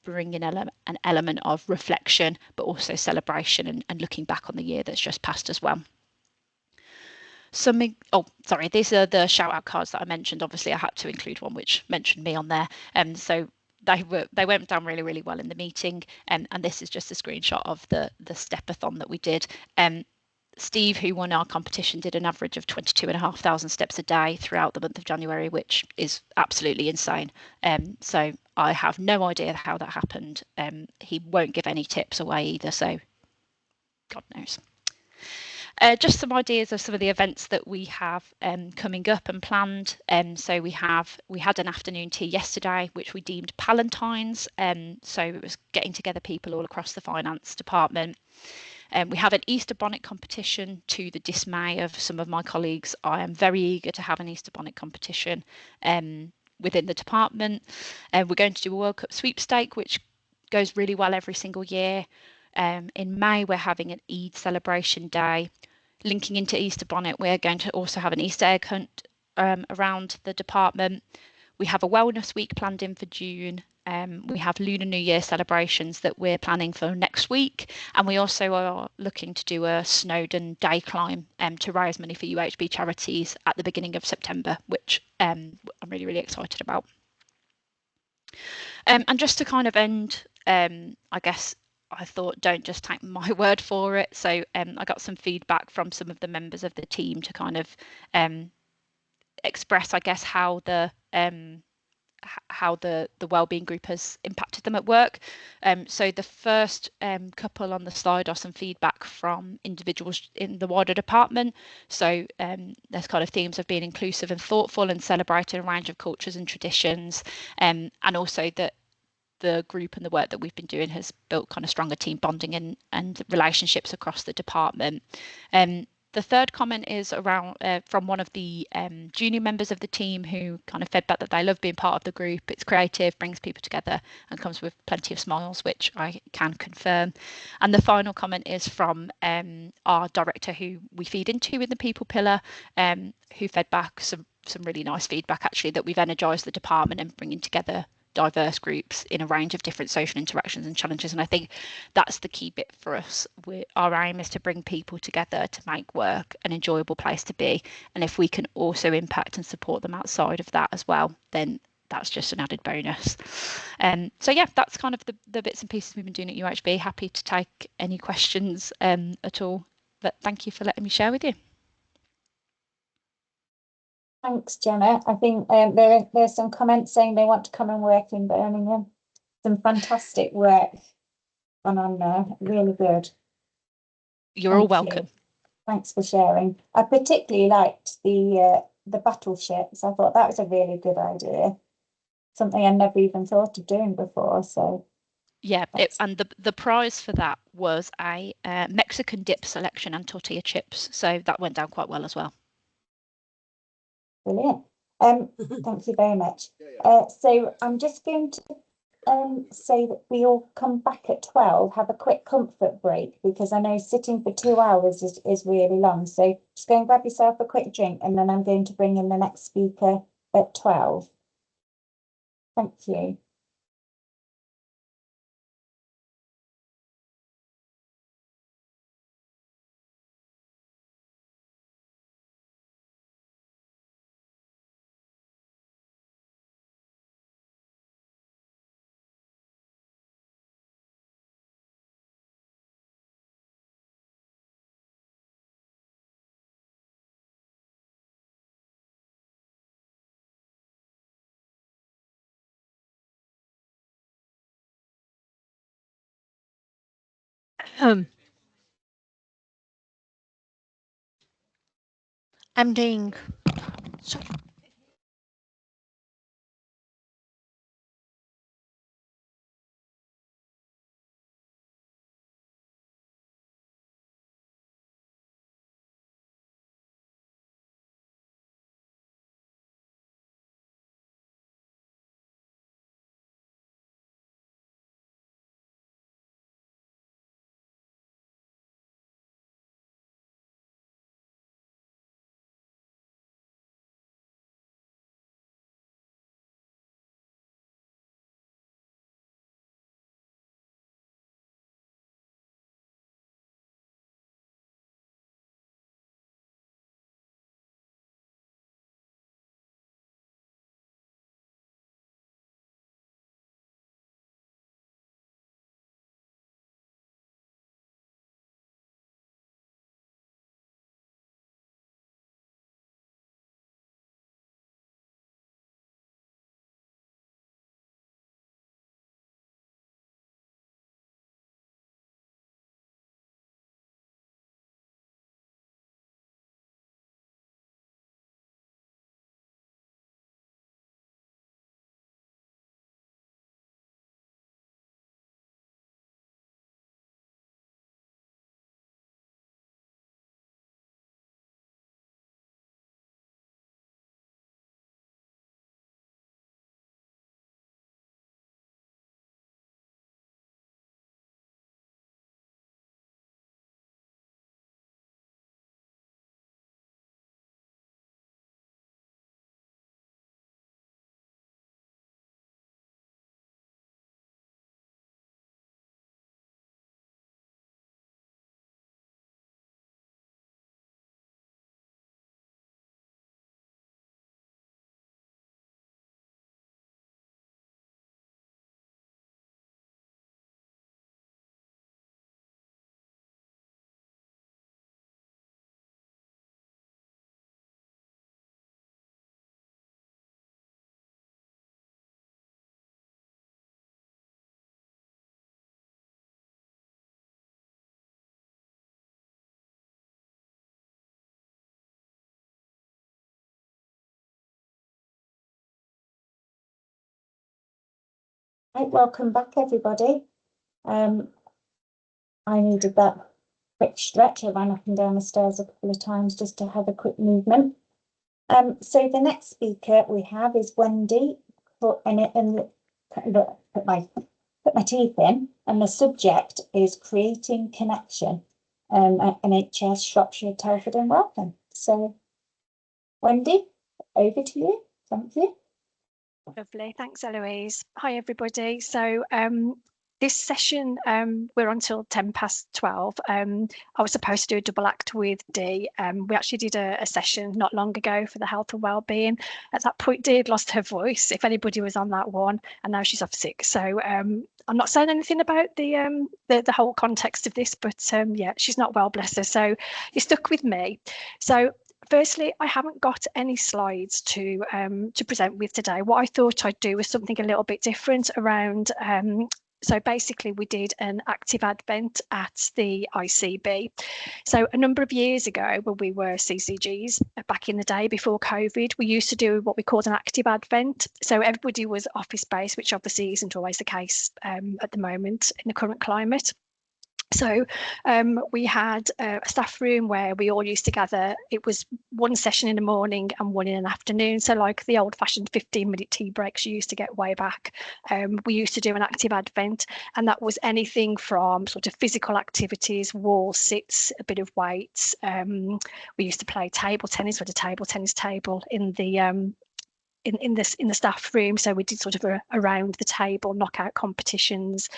bring in an element of reflection, but also celebration and looking back on the year that's just passed as well. These are the shout out cards that I mentioned. Obviously, I had to include one which mentioned me on there. So they went down really, really well in the meeting. And this is just a screenshot of the stepathon that we did. Steve, who won our competition, did an average of 22,500 steps a day throughout the month of January, which is absolutely insane. So I have no idea how that happened. He won't give any tips away either, so God knows. Just some ideas of some of the events that we have coming up and planned. So we had an afternoon tea yesterday, which we deemed Palentine's. So it was getting together people all across the finance department. We have an Easter bonnet competition, to the dismay of some of my colleagues. I am very eager to have an Easter bonnet competition within the department. We're going to do a World Cup sweepstake, which goes really well every single year. In May, we're having an Eid celebration day. Linking into Easter bonnet, we're going to also have an Easter egg hunt around the department. We have a wellness week planned in for June. We have Lunar New Year celebrations that we're planning for next week, and we also are looking to do a Snowdon day climb to raise money for UHB charities at the beginning of September, which I'm really, really excited about. And just to kind of end, I guess I thought, don't just take my word for it. So I got some feedback from some of the members of the team to kind of express, I guess, how the Wellbeing group has impacted them at work. So the first couple on the slide are some feedback from individuals in the wider department. So there's kind of themes of being inclusive and thoughtful and celebrating a range of cultures and traditions, and also that the group and the work that we've been doing has built kind of stronger team bonding and relationships across the department. The third comment is around from one of the junior members of the team, who kind of fed back that they love being part of the group. It's creative, brings people together, and comes with plenty of smiles, which I can confirm. And the final comment is from our director, who we feed into in the people pillar, who fed back some really nice feedback, actually, that we've energised the department and bringing together diverse groups in a range of different social interactions and challenges. And I think that's the key bit for us. Our aim is to bring people together to make work an enjoyable place to be. And if we can also impact and support them outside of that as well, then that's just an added bonus. So yeah, that's kind of the bits and pieces we've been doing at UHB. Happy to take any questions at all, but thank you for letting me share with you. Thanks, Gemma. I think there's some comments saying they want to come and work in Birmingham. Some fantastic work on there, really good. You're all welcome. Thanks for sharing. I particularly liked the battleships. I thought that was a really good idea. Something I never even thought of doing before. So yeah, and the prize for that was a Mexican dip selection and tortilla chips. So that went down quite well as well. Brilliant. Thank you very much. So I'm just going to say that we all come back at 12, have a quick comfort break, because I know sitting for 2 hours is really long. So just go and grab yourself a quick drink, and then I'm going to bring in the next speaker at 12. Thank you. I'm doing. Sorry. Right, welcome back, everybody. I needed that quick stretch. I ran up and down the stairs a couple of times just to have a quick movement. So the next speaker we have is Wendy, and put my teeth in, and the subject is creating connection at NHS Shropshire, Telford and Welcome. So Wendy, over to you. Thank you. Lovely, thanks Eloise. Hi everybody. So this session we're on till 12:10. I was supposed to do a double act with Dee. We actually did a session not long ago for the health and wellbeing. At that point Dee had lost her voice, if anybody was on that one, and now she's off sick. So I'm not saying anything about the whole context of this, but yeah, she's not well, bless her. So you're stuck with me. So firstly, I haven't got any slides to present with today. What I thought I'd do was something a little bit different around. So basically, we did an active advent at the ICB. So a number of years ago, when we were CCGs back in the day before COVID, we used to do what we called an active advent. So everybody was office based, which obviously isn't always the case at the moment in the current climate. So we had a staff room where we all used to gather. It was one session in the morning and one in the afternoon. So like the old fashioned 15-minute tea breaks you used to get way back. We used to do an active advent, and that was anything from sort of physical activities, wall sits, a bit of weights. We used to play table tennis with a table tennis table in the in the staff room, so we did sort of around the table knockout competitions.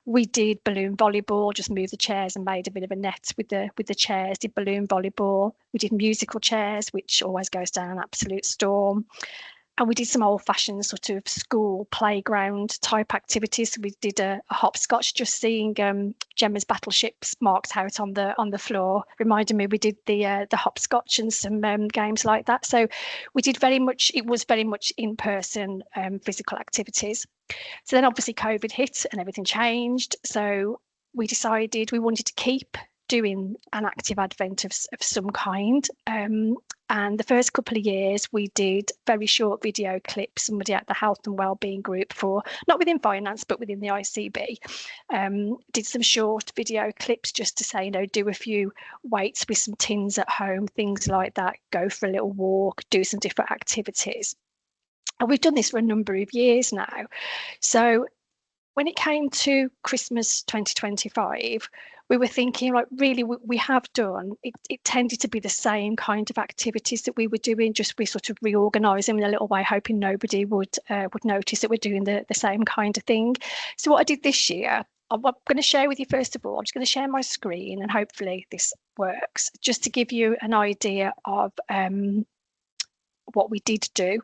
We did balloon volleyball, just moved the chairs and made a bit of a net with the chairs. Did balloon volleyball. We did musical chairs, which always goes down an absolute storm. And we did some old-fashioned sort of school playground type activities. So we did a hopscotch, just seeing Gemma's battleships marked out on the floor reminded me we did the hopscotch and some games like that. So we did very much. It was very much in-person physical activities. So then obviously COVID hit and everything changed. So we decided we wanted to keep doing an active advent of some kind. And the first couple of years we did very short video clips. Somebody at the health and wellbeing group, for not within finance but within the ICB, did some short video clips just to say, you know, do a few weights with some tins at home, things like that, go for a little walk, do some different activities. And we've done this for a number of years now. So when it came to Christmas 2025, we were thinking, like, really, we have done, it tended to be the same kind of activities that we were doing, just we sort of reorganise them in a little way, hoping nobody would notice that we're doing the same kind of thing. So what I did this year, I'm going to share with you, first of all, I'm just going to share my screen and hopefully this works, just to give you an idea of what we did do.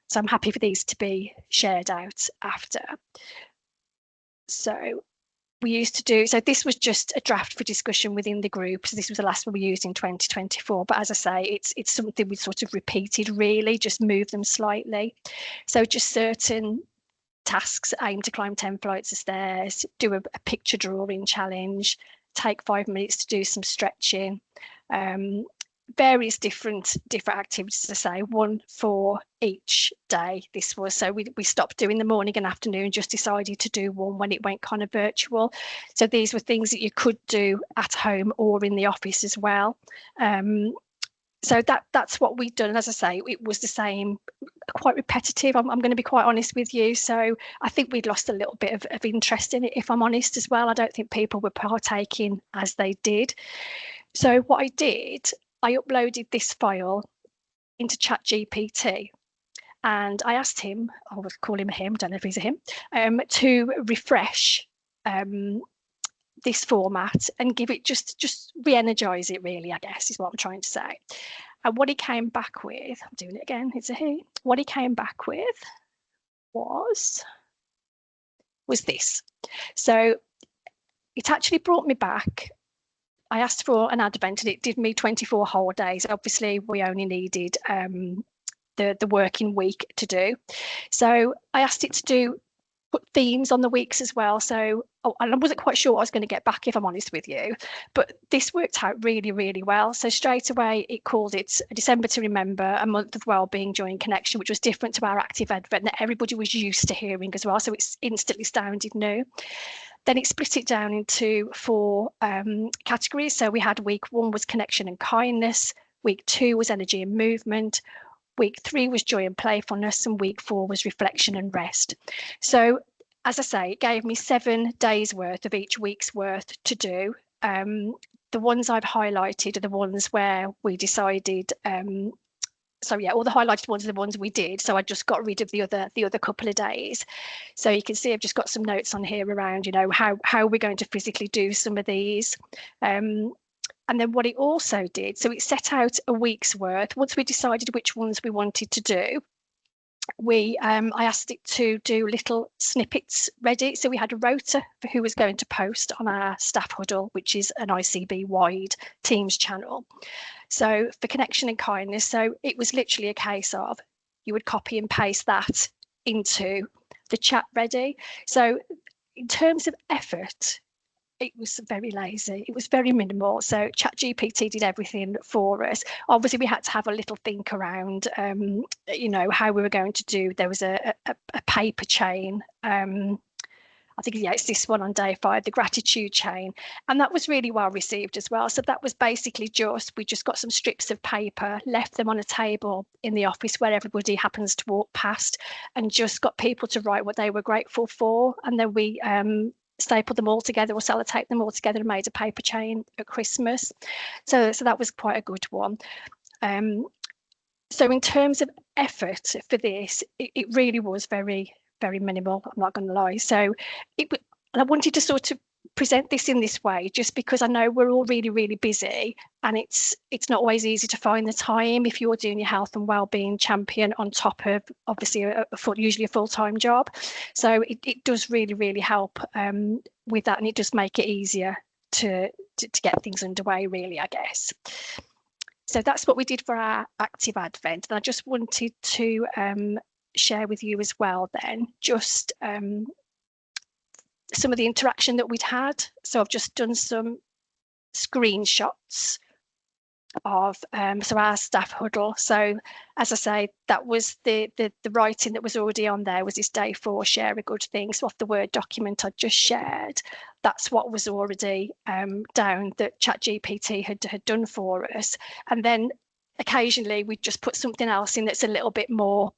So I'm happy for these to be shared out after. So we used to do, so this was just a draft for discussion within the group. So this was the last one we used in 2024. But as I say, it's something we sort of repeated, really, just move them slightly. So just certain tasks: aim to climb 10 flights of stairs, do a picture drawing challenge, take 5 minutes to do some stretching, various different activities, to say, one for each day. This was, so we stopped doing the morning and afternoon, just decided to do one when it went kind of virtual. So these were things that you could do at home or in the office as well. So that's what we'd done. And as I say, it was the same, quite repetitive. I'm going to be quite honest with you. So I think we'd lost a little bit of interest in it, if I'm honest as well. I don't think people were partaking as they did. So what I did, I uploaded this file into ChatGPT, and I asked him, I will call him him, don't know if he's a him, to refresh this format and give it, just re-energize it, really, I guess is what I'm trying to say. And what he came back with, I'm doing it again, it's a he. What he came back with was this. So it actually brought me back. I asked for an advent and it did me 24 whole days. Obviously, we only needed the working week to do. So I asked it to put themes on the weeks as well. So, and I wasn't quite sure what I was going to get back, if I'm honest with you, but this worked out really, really well. So straight away, it called it December to Remember, a month of wellbeing, joy and connection, which was different to our active advent that everybody was used to hearing as well. So it's instantly sounded new. Then it split it down into 4 categories. So we had week 1 was connection and kindness, week 2 was energy and movement, week 3 was joy and playfulness, and week 4 was reflection and rest. So as I say, it gave me 7 days worth of each week's worth to do. The ones I've highlighted are the ones where we decided, so yeah, all the highlighted ones are the ones we did. So I just got rid of the other couple of days. So you can see I've just got some notes on here around, you know, how we're going to physically do some of these. And then what it also did, so it set out a week's worth. Once we decided which ones we wanted to do, I asked it to do little snippets ready. So we had a rota for who was going to post on our staff huddle, which is an ICB wide Teams channel. So for connection and kindness, so it was literally a case of you would copy and paste that into the chat ready. So in terms of effort, it was very lazy. It was very minimal. So ChatGPT did everything for us. Obviously, we had to have a little think around, you know, how we were going to do. There was a paper chain. I think, yeah, it's this one on day 5, the gratitude chain. And that was really well received as well. So that was basically we just got some strips of paper, left them on a table in the office where everybody happens to walk past, and just got people to write what they were grateful for. And then we stapled them all together or sellotape them all together and made a paper chain at Christmas. So that was quite a good one. So in terms of effort for this, it really was very, very minimal. I'm not going to lie. So I wanted to sort of present this in this way, just because I know we're all really, really busy, and it's not always easy to find the time if you're doing your health and wellbeing champion on top of obviously usually a full-time job. So it does really, really help with that, and it does make it easier to get things underway, really, I guess. So that's what we did for our active advent. And I just wanted to share with you as well then, just some of the interaction that we'd had. So I've just done some screenshots of so our staff huddle. So as I say, that was the writing that was already on there was this day 4 share a good thing. So off the Word document I just shared, that's what was already down that ChatGPT had done for us. And then occasionally we just put something else in that's a little bit more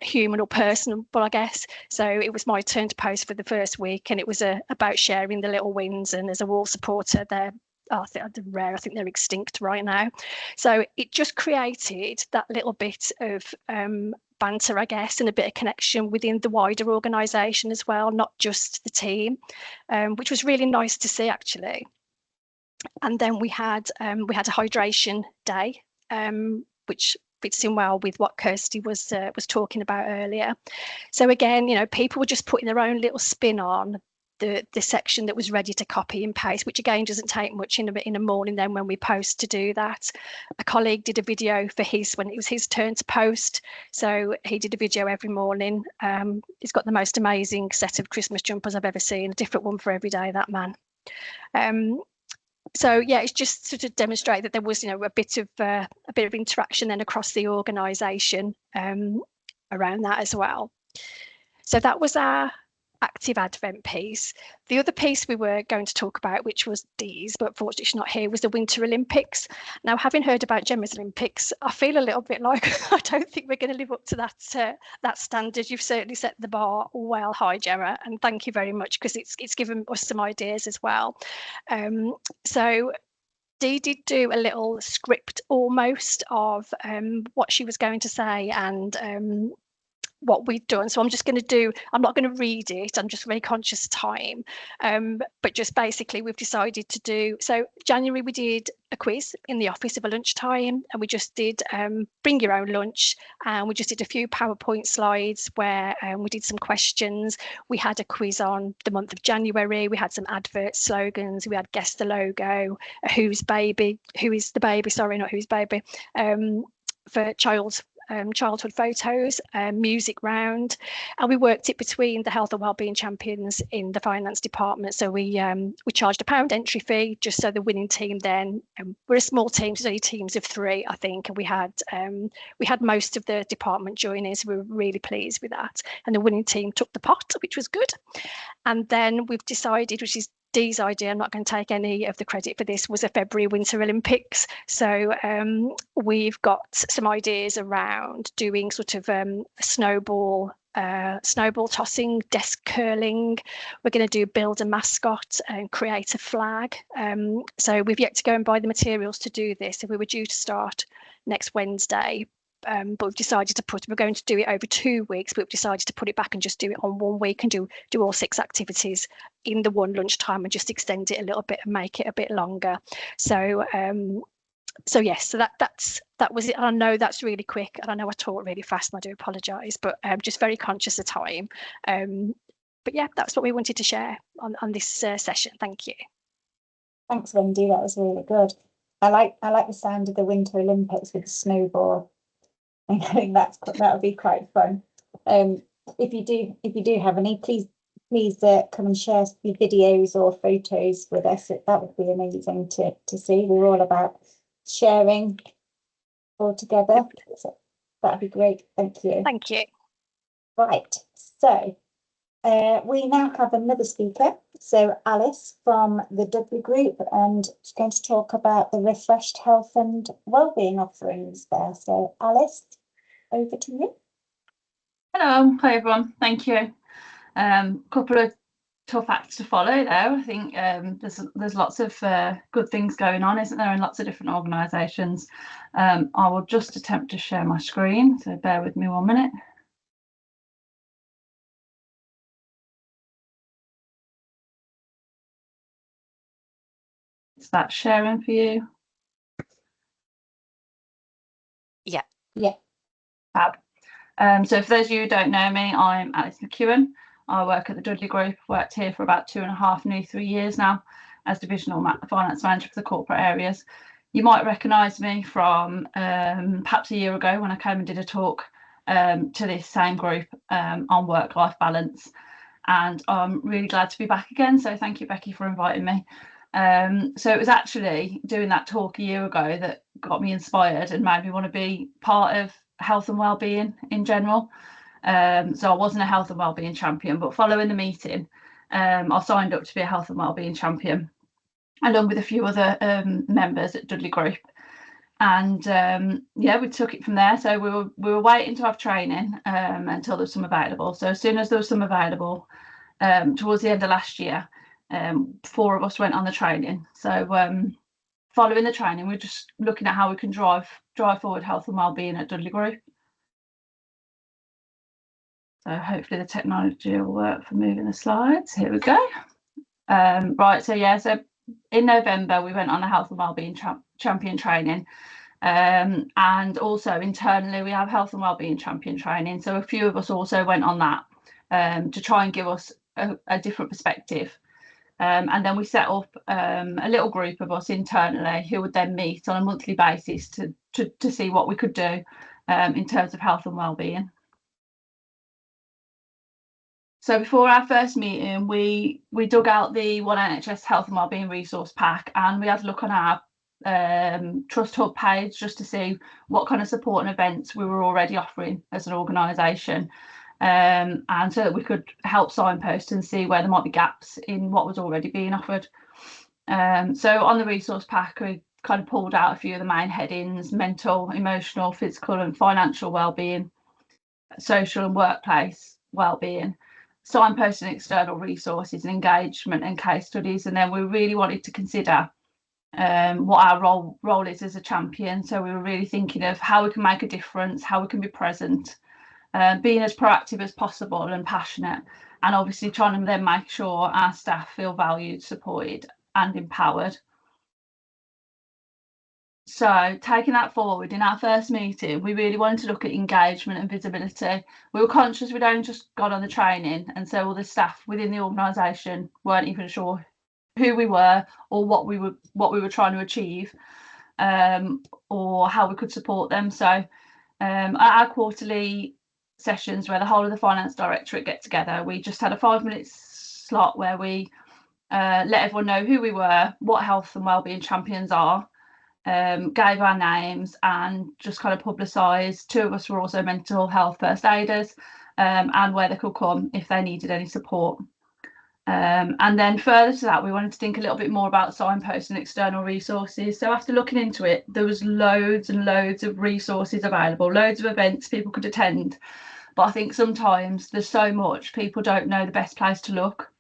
human or personal, I guess. So it was my turn to post for the first week, and it was about sharing the little wins. And as a wall supporter, they're I think they're extinct right now. So it just created that little bit of banter, I guess, and a bit of connection within the wider organisation as well, not just the team, which was really nice to see, actually. And then we had a hydration day, which fits in well with what Kirsty was talking about earlier. So again, you know, people were just putting their own little spin on the section that was ready to copy and paste, which again doesn't take much in a morning then when we post to do that. A colleague did a video for when it was his turn to post, so he did a video every morning. He's got the most amazing set of Christmas jumpers I've ever seen, a different one for every day, that man. So yeah, it's just sort of demonstrate that there was, you know, a bit of interaction then across the organisation around that as well. So that was our active advent piece. The other piece we were going to talk about, which was Dee's, but unfortunately she's not here, was the Winter Olympics. Now, having heard about Gemma's Olympics, I feel a little bit like I don't think we're going to live up to that standard. You've certainly set the bar well high, Gemma, and thank you very much, because it's given us some ideas as well. So Dee did do a little script almost of what she was going to say and what we've done. So I'm not going to read it, I'm just very conscious of time, but just basically we've decided to do, so January we did a quiz in the office of a lunchtime, and we just did bring your own lunch, and we just did a few PowerPoint slides where we did some questions. We had a quiz on the month of January, we had some advert slogans, we had guess the logo, who is the baby, for childhood photos, music round, and we worked it between the health and wellbeing champions in the finance department. So we charged £1 entry fee just so the winning team then, we're a small team, so only teams of 3 I think, and we had most of the department join in, so we were really pleased with that, and the winning team took the pot, which was good. And then we've decided, which is Dee's idea, I'm not going to take any of the credit for this, was a February Winter Olympics. So we've got some ideas around doing sort of snowball tossing, desk curling. We're going to do build a mascot and create a flag. So we've yet to go and buy the materials to do this. So we were due to start next Wednesday. But we've decided we're going to do it over 2 weeks, but we've decided to put it back and just do it on 1 week and do all 6 activities in the one lunchtime and just extend it a little bit and make it a bit longer. So yes, so that was it. And I know that's really quick, and I know I talk really fast, and I do apologise, but I'm just very conscious of time. But yeah, that's what we wanted to share on this session. Thank you. Thanks, Wendy. That was really good. I like the sound of the Winter Olympics with the snowball. I think that would be quite fun. If you do have any, please come and share your videos or photos with us. That would be amazing to see. We're all about sharing all together. So that'd be great. Thank you. Thank you. Right. So We now have another speaker, so Alice from the Dudley Group, and she's going to talk about the refreshed health and wellbeing offerings there. So Alice, over to you. Hello, hi everyone, thank you. Couple of tough acts to follow though. I think there's lots of good things going on, isn't there, in lots of different organisations. I will just attempt to share my screen, so bear with me 1 minute. Is that sharing for you? Yeah. Yeah. Fab. So for those of you who don't know me, I'm Alice McEwen. I work at the Dudley Group, worked here for about 2.5, nearly 3 years now as Divisional Finance Manager for the corporate areas. You might recognise me from perhaps a year ago when I came and did a talk to this same group on work-life balance. And I'm really glad to be back again. So thank you, Becky, for inviting me. So it was actually doing that talk a year ago that got me inspired and made me want to be part of health and wellbeing in general. So I wasn't a health and wellbeing champion, but following the meeting, I signed up to be a health and wellbeing champion, along with a few other members at Dudley Group. And yeah, we took it from there. So we were waiting to have training until there was some available. So as soon as there was some available, towards the end of last year, 4 of us went on the training. So following the training, we're just looking at how we can drive forward health and wellbeing at Dudley Group. So hopefully the technology will work for moving the slides. Here we go. Right, so yeah, so in November we went on a health and wellbeing champion training, and also internally we have health and wellbeing champion training. So a few of us also went on that to try and give us a different perspective. And then we set up a little group of us internally who would then meet on a monthly basis to see what we could do in terms of health and wellbeing. So before our first meeting, we dug out the One NHS Health and Wellbeing resource pack, and we had a look on our Trust Hub page just to see what kind of support and events we were already offering as an organisation, and so that we could help signpost and see where there might be gaps in what was already being offered. So on the resource pack, we kind of pulled out a few of the main headings: mental, emotional, physical and financial wellbeing, social and workplace wellbeing, signposting external resources and engagement and case studies. And then we really wanted to consider what our role is as a champion. So we were really thinking of how we can make a difference, how we can be present, being as proactive as possible and passionate, and obviously trying to then make sure our staff feel valued, supported and empowered. So taking that forward, in our first meeting, we really wanted to look at engagement and visibility. We were conscious we'd only just got on the training, and so all the staff within the organisation weren't even sure who we were or what we were trying to achieve, or how we could support them. So at our quarterly sessions where the whole of the finance directorate get together, we just had a 5-minute slot where we let everyone know who we were, what health and wellbeing champions are, gave our names and just kind of publicised. 2 of us were also mental health first aiders, and where they could come if they needed any support. And then further to that, we wanted to think a little bit more about signposts and external resources. So after looking into it, there was loads and loads of resources available, loads of events people could attend. But I think sometimes there's so much, people don't know the best place to look.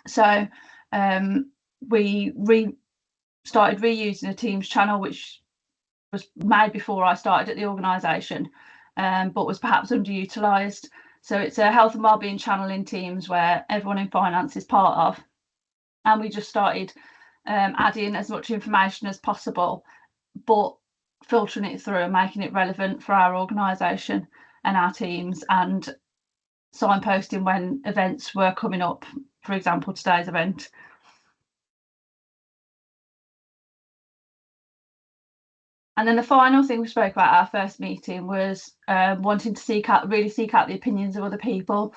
So we started reusing a Teams channel, which was made before I started at the organisation, but was perhaps underutilised. So it's a health and wellbeing channel in Teams where everyone in finance is part of, and we just started adding as much information as possible, but filtering it through and making it relevant for our organisation and our teams, and signposting when events were coming up, for example today's event. And then the final thing we spoke about at our first meeting was wanting to really seek out the opinions of other people.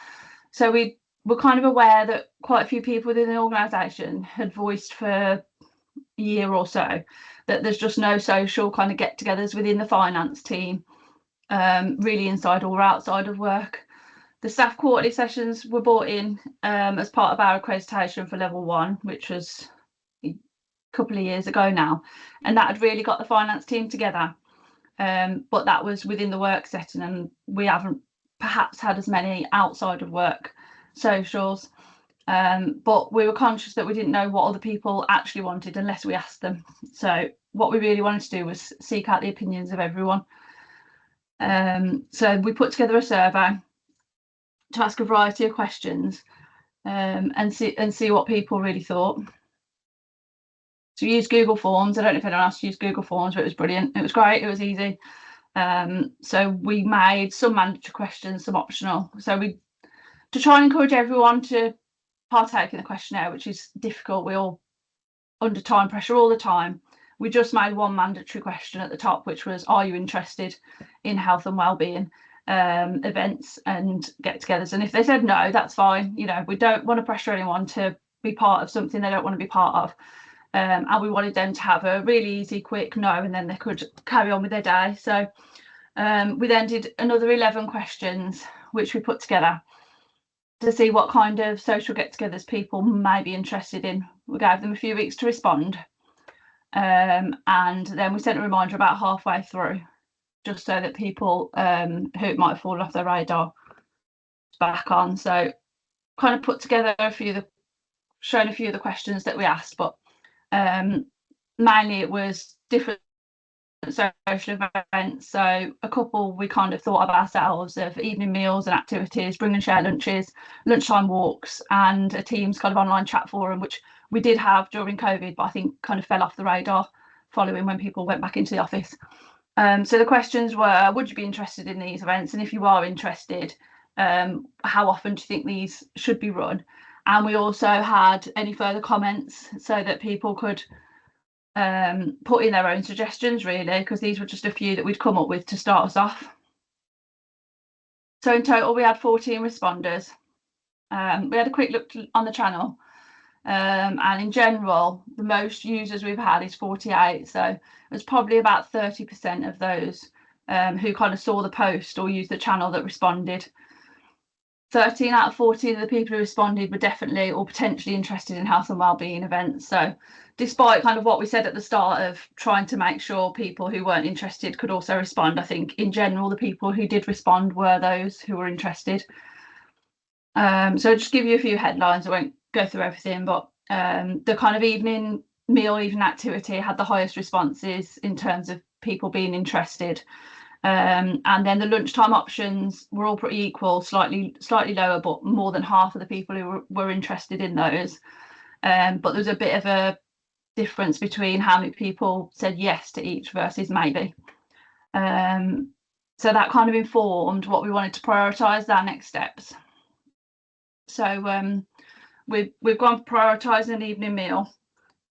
So we were kind of aware that quite a few people within the organisation had voiced for a year or so that there's just no social kind of get-togethers within the finance team, really inside or outside of work. The staff quarterly sessions were brought in as part of our accreditation for level 1, which was a couple of years ago now, and that had really got the finance team together. But that was within the work setting, and we haven't perhaps had as many outside of work socials. But we were conscious that we didn't know what other people actually wanted unless we asked them. So what we really wanted to do was seek out the opinions of everyone. So we put together a survey to ask a variety of questions and see what people really thought. So we used Google Forms. I don't know if anyone else used Google Forms, but it was brilliant. It was great. It was easy. So we made some mandatory questions, some optional. So to try and encourage everyone to partake in the questionnaire, which is difficult. We're all under time pressure all the time. We just made one mandatory question at the top, which was, are you interested in health and wellbeing events and get-togethers? And if they said no, that's fine. You know, we don't want to pressure anyone to be part of something they don't want to be part of. And we wanted them to have a really easy, quick no, and then they could carry on with their day. So we then did another 11 questions, which we put together to see what kind of social get-togethers people may be interested in. We gave them a few weeks to respond. And then we sent a reminder about halfway through, just so that people who it might have fallen off their radar back on. So kind of put together shown a few of the questions that we asked, but mainly it was different social events. So a couple we kind of thought of ourselves of evening meals and activities, bring and share lunches, lunchtime walks, and a Teams kind of online chat forum, which we did have during COVID, but I think kind of fell off the radar following when people went back into the office. So the questions were, would you be interested in these events? And if you are interested, how often do you think these should be run? And we also had any further comments so that people could put in their own suggestions, really, because these were just a few that we'd come up with to start us off. So in total, we had 14 responders. We had a quick look on the channel, and in general, the most users we've had is 48. So it was probably about 30% of those who kind of saw the post or used the channel that responded. 13 out of 14 of the people who responded were definitely or potentially interested in health and wellbeing events. So despite kind of what we said at the start of trying to make sure people who weren't interested could also respond, I think in general the people who did respond were those who were interested. So I'll just give you a few headlines. I won't go through everything, but the kind of evening meal, evening activity had the highest responses in terms of people being interested. And then the lunchtime options were all pretty equal, slightly lower, but more than half of the people who were interested in those. But there was a bit of a difference between how many people said yes to each versus maybe. So that kind of informed what we wanted to prioritise our next steps. So we've gone for prioritising an evening meal,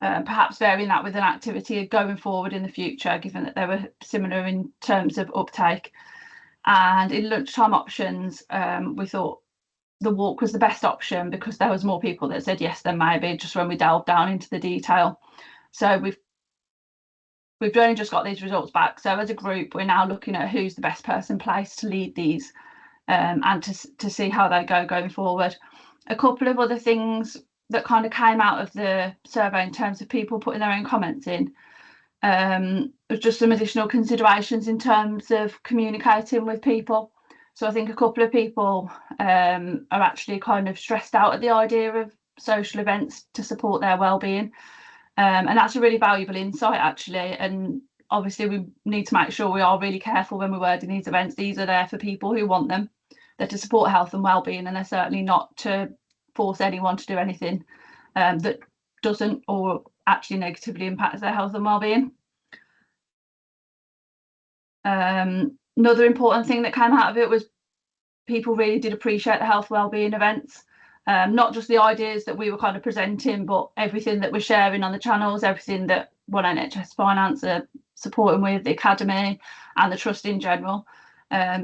perhaps varying that with an activity going forward in the future, given that they were similar in terms of uptake. And in lunchtime options, we thought the walk was the best option because there was more people that said yes than maybe, just when we delved down into the detail. So we've only just got these results back. So as a group, we're now looking at who's the best person placed to lead these and to see how they go going forward. A couple of other things that kind of came out of the survey in terms of people putting their own comments in was just some additional considerations in terms of communicating with people. So I think a couple of people are actually kind of stressed out at the idea of social events to support their well-being, and that's a really valuable insight actually. And obviously we need to make sure we are really careful when we're wording these events. These are there for people who want them. They're to support health and well-being, and they're certainly not to force anyone to do anything that doesn't or actually negatively impacts their health and well-being. Another important thing that came out of it was people really did appreciate the health well-being events, not just the ideas that we were kind of presenting, but everything that we're sharing on the channels, everything that One NHS Finance are supporting with, the Academy and the Trust in general.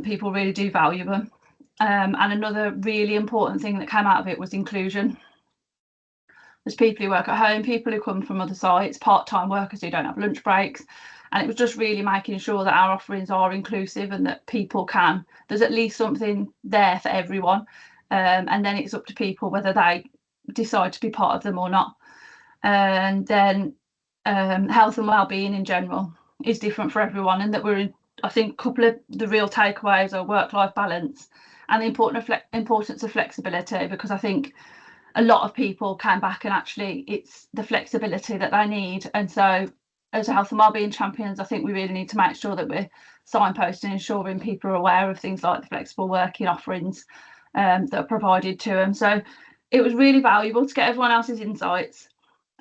People really do value them. And another really important thing that came out of it was inclusion. There's people who work at home, people who come from other sites, part-time workers who don't have lunch breaks. And it was just really making sure that our offerings are inclusive and that people can, there's at least something there for everyone. And then it's up to people whether they decide to be part of them or not. And then health and wellbeing in general is different for everyone, and that I think a couple of the real takeaways are work-life balance and the importance of flexibility, because I think a lot of people came back and actually it's the flexibility that they need. And so as health and wellbeing champions, I think we really need to make sure that we're signposting, ensuring people are aware of things like the flexible working offerings that are provided to them. So it was really valuable to get everyone else's insights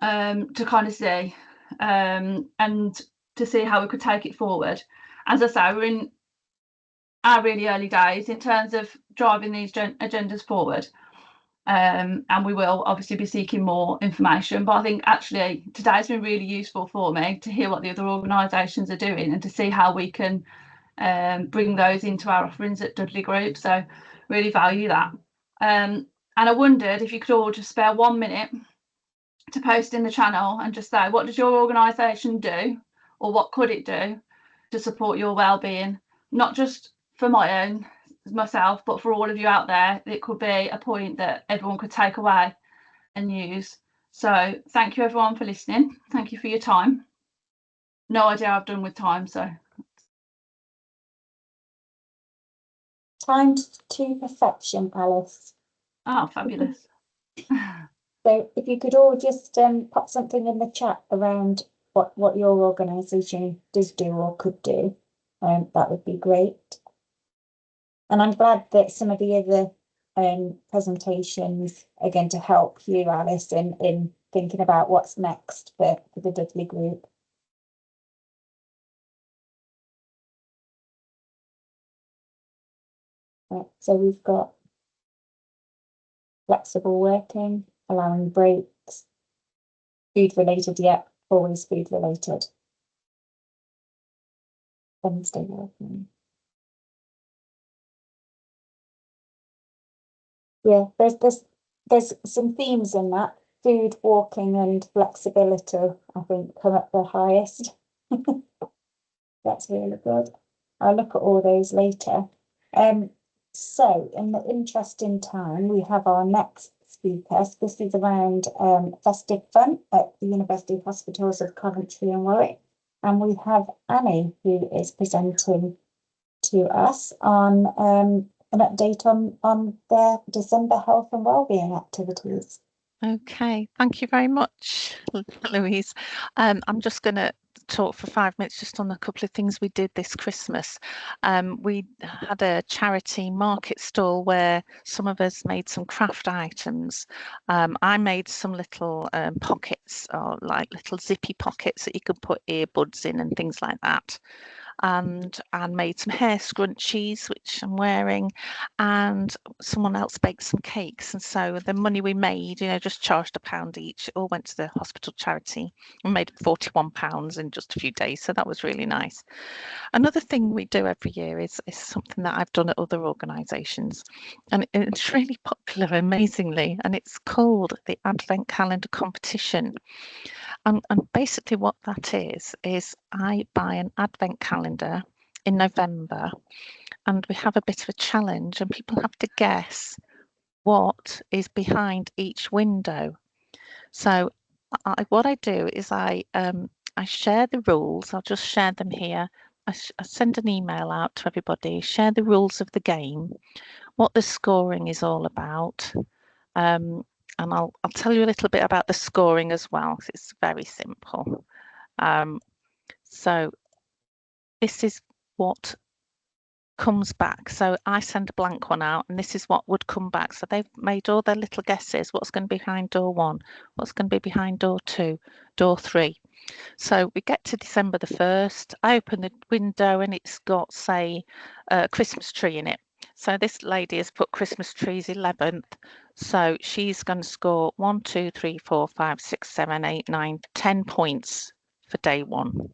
to kind of see and to see how we could take it forward. As I say, we're in our really early days in terms of driving these agendas forward. And we will obviously be seeking more information, but I think actually today's been really useful for me to hear what the other organisations are doing and to see how we can bring those into our offerings at Dudley Group. So really value that. And I wondered if you could all just spare 1 minute to post in the channel and just say, what does your organisation do, or what could it do to support your wellbeing, not just for myself, but for all of you out there. It could be a point that everyone could take away and use. So thank you everyone for listening. Thank you for your time. No idea how I've done with time, so. Timed to perfection, Alice. Oh, fabulous. So if you could all just pop something in the chat around what your organisation does do or could do, that would be great. And I'm glad that some of the other presentations are going to help you, Alice, in thinking about what's next for the Dudley Group. Right, so we've got flexible working, allowing breaks, food related, yet always food related. Wednesday working. Yeah, there's some themes in that. Food, walking and flexibility, I think, come up the highest. That's really good. I'll look at all those later. So in the interest in time, we have our next speaker. This is around festive fun at the University Hospitals of Coventry and Warwick. And we have Annie, who is presenting to us on an update on their December health and wellbeing activities. Okay, thank you very much, Louise. I'm just going to talk for 5 minutes just on a couple of things we did this Christmas. We had a charity market stall where some of us made some craft items. I made some little pockets, or like little zippy pockets that you could put earbuds in and things like that. And made some hair scrunchies, which I'm wearing, and someone else baked some cakes. And so the money we made, just charged £1 each. It all went to the hospital charity. We made £41 in just a few days, so that was really nice. Another thing we do every year is something that I've done at other organisations, and it's really popular, amazingly, and it's called the Advent Calendar Competition. And basically what that is I buy an advent calendar in November, and we have a bit of a challenge, and people have to guess what is behind each window. So what I do is I share the rules. I'll just share them here. I send an email out to everybody, share the rules of the game, what the scoring is all about. And I'll tell you a little bit about the scoring as well, because it's very simple. So this is what comes back. So I send a blank one out, and this is what would come back. So they've made all their little guesses. What's going to be behind door 1? What's going to be behind door 2? Door 3? So we get to December the 1st. I open the window and it's got, say, a Christmas tree in it. So this lady has put Christmas trees 11th. So she's going to score 1, 2, 3, 4, 5, 6, 7, 8, 9, 10 points for day 1.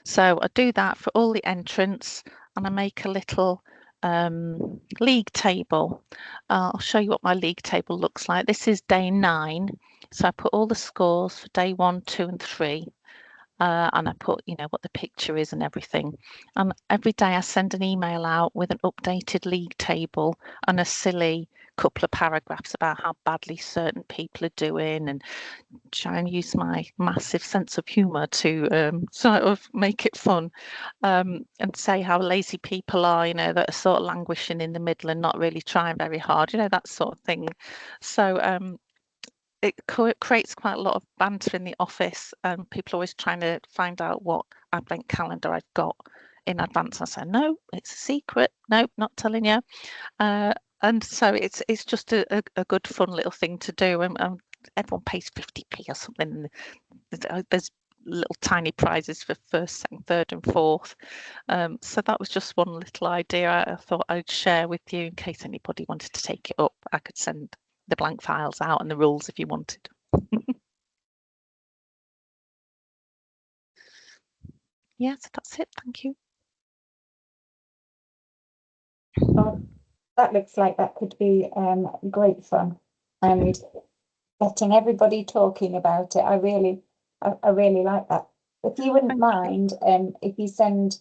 So I do that for all the entrants, and I make a little league table. I'll show you what my league table looks like. This is day 9. So I put all the scores for day 1, 2 and 3. And I put, you know, what the picture is and everything. And every day I send an email out with an updated league table and a silly couple of paragraphs about how badly certain people are doing, and try and use my massive sense of humour to sort of make it fun, and say how lazy people are, you know, that are sort of languishing in the middle and not really trying very hard, you know, that sort of thing. So it creates quite a lot of banter in the office, and people are always trying to find out what advent calendar I've got in advance. I say, no, it's a secret. No, not telling you. And so it's just a good fun little thing to do, and everyone pays 50p or something. There's little tiny prizes for first, second, third and fourth. So that was just one little idea I thought I'd share with you in case anybody wanted to take it up. I could send the blank files out and the rules if you wanted. Yeah, so that's it. Thank you. That looks like that could be great fun, and getting everybody talking about it. I really like that. If you wouldn't mind, if you send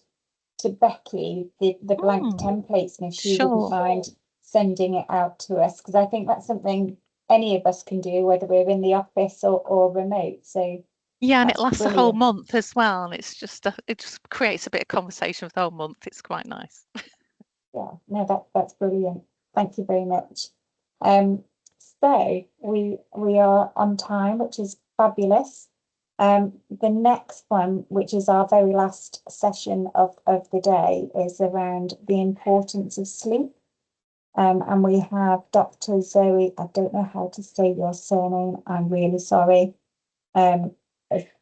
to Becky the blank templates, and if she wouldn't mind sending it out to us, because I think that's something any of us can do, whether we're in the office or remote. So yeah, and it lasts a whole month as well, and it's just it just creates a bit of conversation for the whole month. It's quite nice. Yeah, no, that's brilliant. Thank you very much. So we are on time, which is fabulous. The next one, which is our very last session of the day, is around the importance of sleep. And we have Dr. Zoe, I don't know how to say your surname, I'm really sorry, a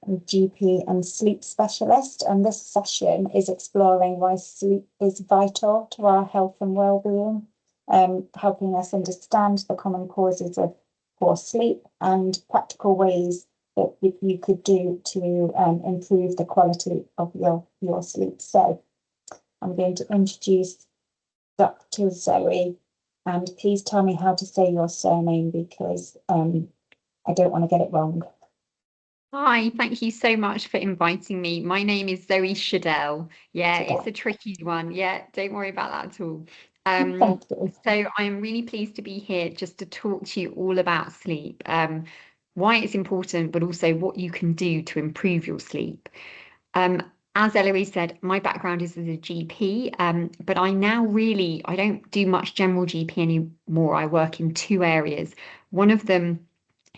GP and sleep specialist. And this session is exploring why sleep is vital to our health and well-being, helping us understand the common causes of poor sleep and practical ways that you could do to improve the quality of your sleep. So I'm going to introduce Dr. Zoe, and please tell me how to say your surname, because I don't want to get it wrong. Hi, thank you so much for inviting me. My name is Zoe Shadell. Yeah, it's a tricky one. Yeah, don't worry about that at all. Thank you. So I'm really pleased to be here just to talk to you all about sleep, why it's important, but also what you can do to improve your sleep. As Eloise said, my background is as a GP, but I don't do much general GP anymore. I work in 2 areas. One of them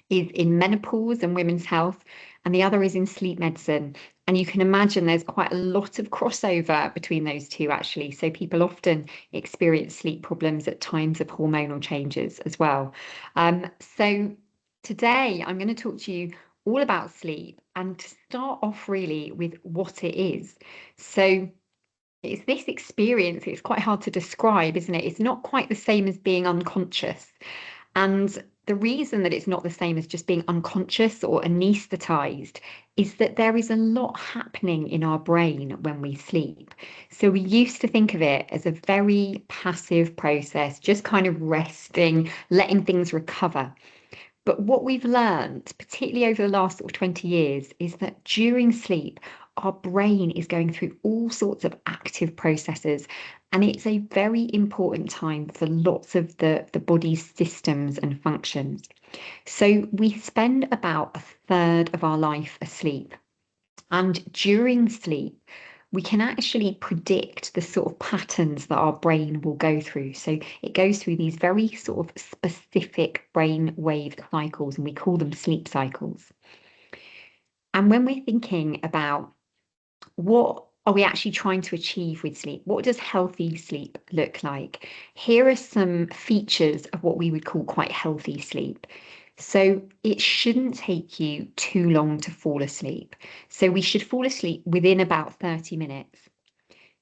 is in menopause and women's health, and the other is in sleep medicine. And you can imagine there's quite a lot of crossover between those 2, actually. So people often experience sleep problems at times of hormonal changes as well. So today I'm going to talk to you all about sleep, and to start off really with what it is. So it's this experience, it's quite hard to describe, isn't it? It's not quite the same as being unconscious. And the reason that it's not the same as just being unconscious or anesthetized is that there is a lot happening in our brain when we sleep. So we used to think of it as a very passive process, just kind of resting, letting things recover. But what we've learned, particularly over the last 20 years, is that during sleep, our brain is going through all sorts of active processes, and it's a very important time for lots of the body's systems and functions. So we spend about 1/3 of our life asleep, and during sleep, we can actually predict the sort of patterns that our brain will go through. So it goes through these very sort of specific brain wave cycles, and we call them sleep cycles. And when we're thinking about what are we actually trying to achieve with sleep, what does healthy sleep look like? Here are some features of what we would call quite healthy sleep. So it shouldn't take you too long to fall asleep. So we should fall asleep within about 30 minutes.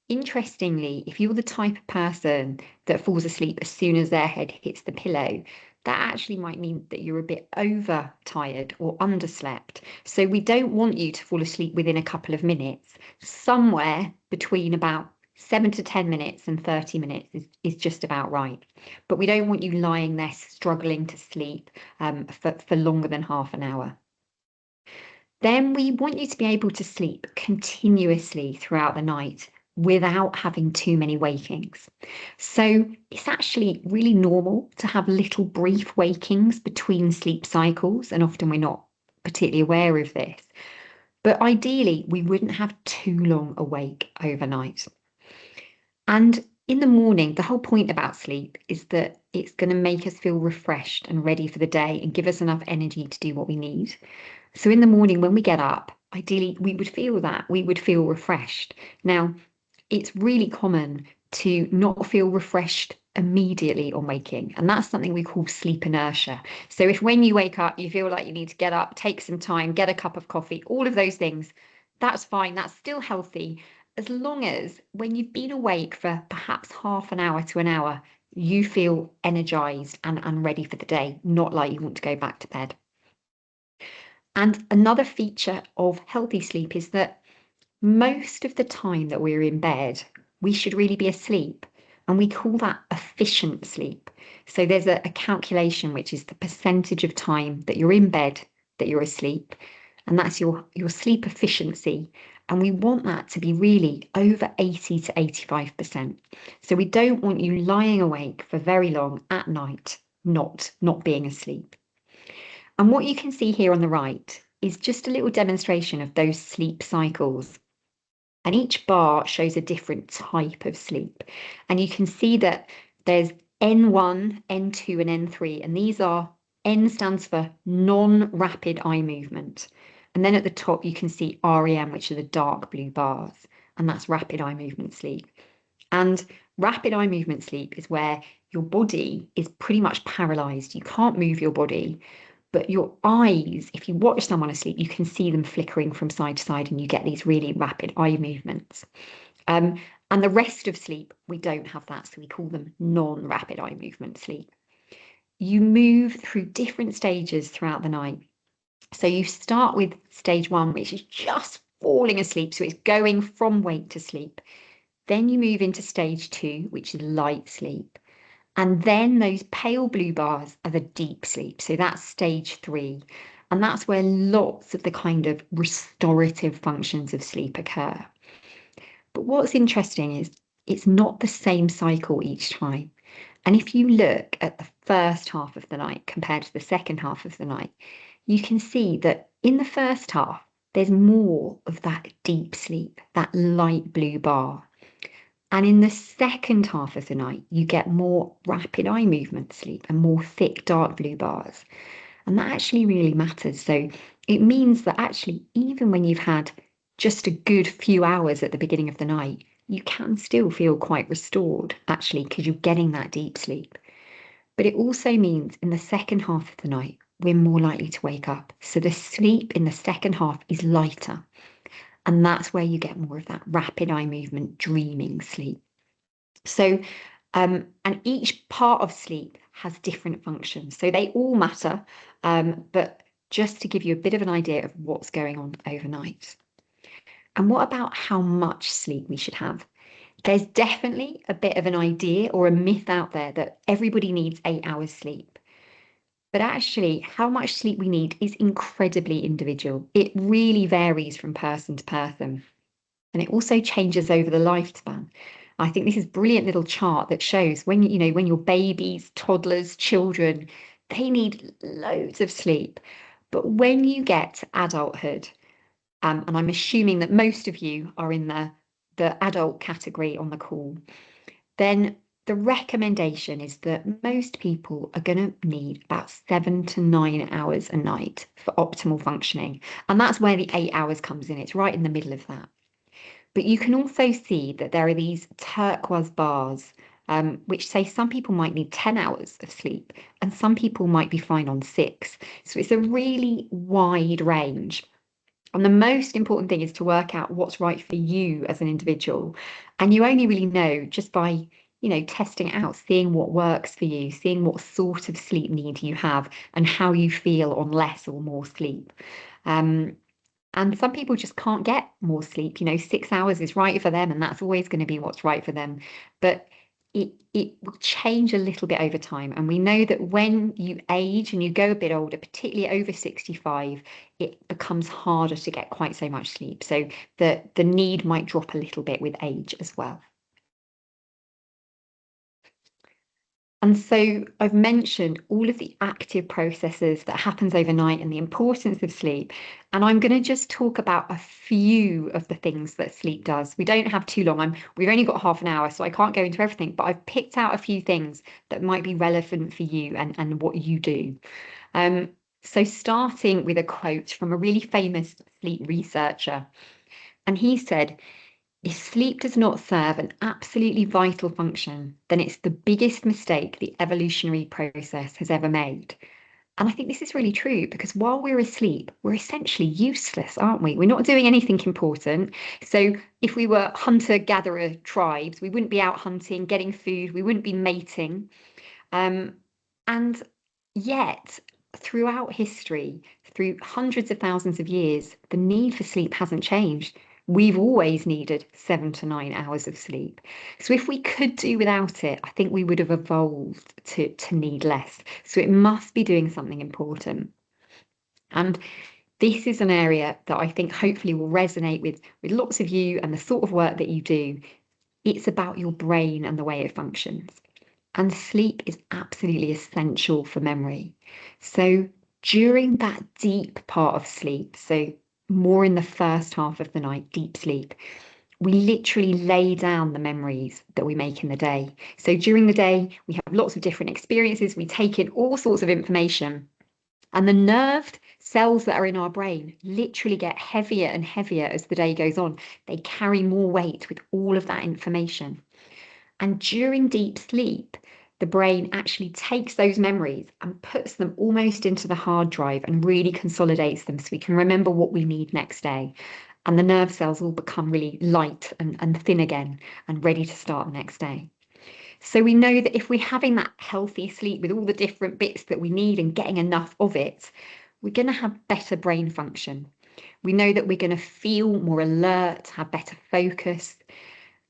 Interestingly, if you're the type of person that falls asleep as soon as their head hits the pillow, that actually might mean that you're a bit overtired or underslept. So we don't want you to fall asleep within a couple of minutes, somewhere between about 7 to 10 minutes and 30 minutes is just about right. But we don't want you lying there struggling to sleep for longer than half an hour. Then we want you to be able to sleep continuously throughout the night without having too many wakings. So it's actually really normal to have little brief wakings between sleep cycles, and often we're not particularly aware of this. But ideally, we wouldn't have too long awake overnight. And in the morning, the whole point about sleep is that it's going to make us feel refreshed and ready for the day and give us enough energy to do what we need. So in the morning, when we get up, ideally, we would feel refreshed. Now, it's really common to not feel refreshed immediately on waking, and that's something we call sleep inertia. So if when you wake up, you feel like you need to get up, take some time, get a cup of coffee, all of those things, that's fine, that's still healthy, as long as when you've been awake for perhaps half an hour to an hour, you feel energized and ready for the day, not like you want to go back to bed. And another feature of healthy sleep is that most of the time that we're in bed, we should really be asleep. And we call that efficient sleep. So there's a calculation, which is the percentage of time that you're in bed that you're asleep. And that's your sleep efficiency. And we want that to be really over 80 to 85%. So we don't want you lying awake for very long at night, not being asleep. And what you can see here on the right is just a little demonstration of those sleep cycles. And each bar shows a different type of sleep. And you can see that there's N1, N2, and N3. And these are, N stands for non-rapid eye movement. And then at the top, you can see REM, which are the dark blue bars. And that's rapid eye movement sleep. And rapid eye movement sleep is where your body is pretty much paralyzed. You can't move your body. But your eyes, if you watch someone asleep, you can see them flickering from side to side and you get these really rapid eye movements. And the rest of sleep, we don't have that. So we call them non-rapid eye movement sleep. You move through different stages throughout the night. So you start with stage 1, which is just falling asleep. So it's going from wake to sleep. Then you move into stage 2, which is light sleep. And then those pale blue bars are the deep sleep. So that's stage 3. And that's where lots of the kind of restorative functions of sleep occur. But what's interesting is it's not the same cycle each time. And if you look at the first half of the night compared to the second half of the night, you can see that in the first half, there's more of that deep sleep, that light blue bar. And in the second half of the night, you get more rapid eye movement sleep and more thick dark blue bars. And that actually really matters. So it means that actually, even when you've had just a good few hours at the beginning of the night, you can still feel quite restored, actually, because you're getting that deep sleep. But it also means in the second half of the night, we're more likely to wake up. So the sleep in the second half is lighter. And that's where you get more of that rapid eye movement, dreaming sleep. So, and each part of sleep has different functions. So they all matter, but just to give you a bit of an idea of what's going on overnight. And what about how much sleep we should have? There's definitely a bit of an idea or a myth out there that everybody needs 8 hours sleep. But actually, how much sleep we need is incredibly individual. It really varies from person to person. And it also changes over the lifespan. I think this is a brilliant little chart that shows when your babies, toddlers, children, they need loads of sleep. But when you get to adulthood, and I'm assuming that most of you are in the adult category on the call, then the recommendation is that most people are going to need about 7 to 9 hours a night for optimal functioning. And that's where the 8 hours comes in. It's right in the middle of that. But you can also see that there are these turquoise bars, which say some people might need 10 hours of sleep and some people might be fine on 6. So it's a really wide range. And the most important thing is to work out what's right for you as an individual. And you only really know just by, testing it out, seeing what works for you, seeing what sort of sleep need you have and how you feel on less or more sleep. And some people just can't get more sleep. 6 hours is right for them, and that's always going to be what's right for them. But it will change a little bit over time. And we know that when you age and you go a bit older, particularly over 65, it becomes harder to get quite so much sleep. So the need might drop a little bit with age as well. And so I've mentioned all of the active processes that happens overnight and the importance of sleep. And I'm going to just talk about a few of the things that sleep does. We don't have too long. We've only got half an hour, so I can't go into everything, but I've picked out a few things that might be relevant for you and what you do. So starting with a quote from a really famous sleep researcher. And he said, "If sleep does not serve an absolutely vital function, then it's the biggest mistake the evolutionary process has ever made." And I think this is really true, because while we're asleep, we're essentially useless, aren't we? We're not doing anything important. So if we were hunter-gatherer tribes, we wouldn't be out hunting, getting food, we wouldn't be mating. And yet, throughout history, through hundreds of thousands of years, the need for sleep hasn't changed. We've always needed 7 to 9 hours of sleep. So if we could do without it, I think we would have evolved to need less. So it must be doing something important. And this is an area that I think hopefully will resonate with lots of you and the sort of work that you do. It's about your brain and the way it functions. And sleep is absolutely essential for memory. So during that deep part of sleep, so more in the first half of the night, deep sleep, we literally lay down the memories that we make in the day. So during the day, we have lots of different experiences. We take in all sorts of information. And the nerved cells that are in our brain literally get heavier and heavier as the day goes on. They carry more weight with all of that information. And during deep sleep, the brain actually takes those memories and puts them almost into the hard drive and really consolidates them so we can remember what we need next day. And the nerve cells all become really light and thin again and ready to start the next day. So we know that if we're having that healthy sleep with all the different bits that we need and getting enough of it, we're going to have better brain function. We know that we're going to feel more alert, have better focus.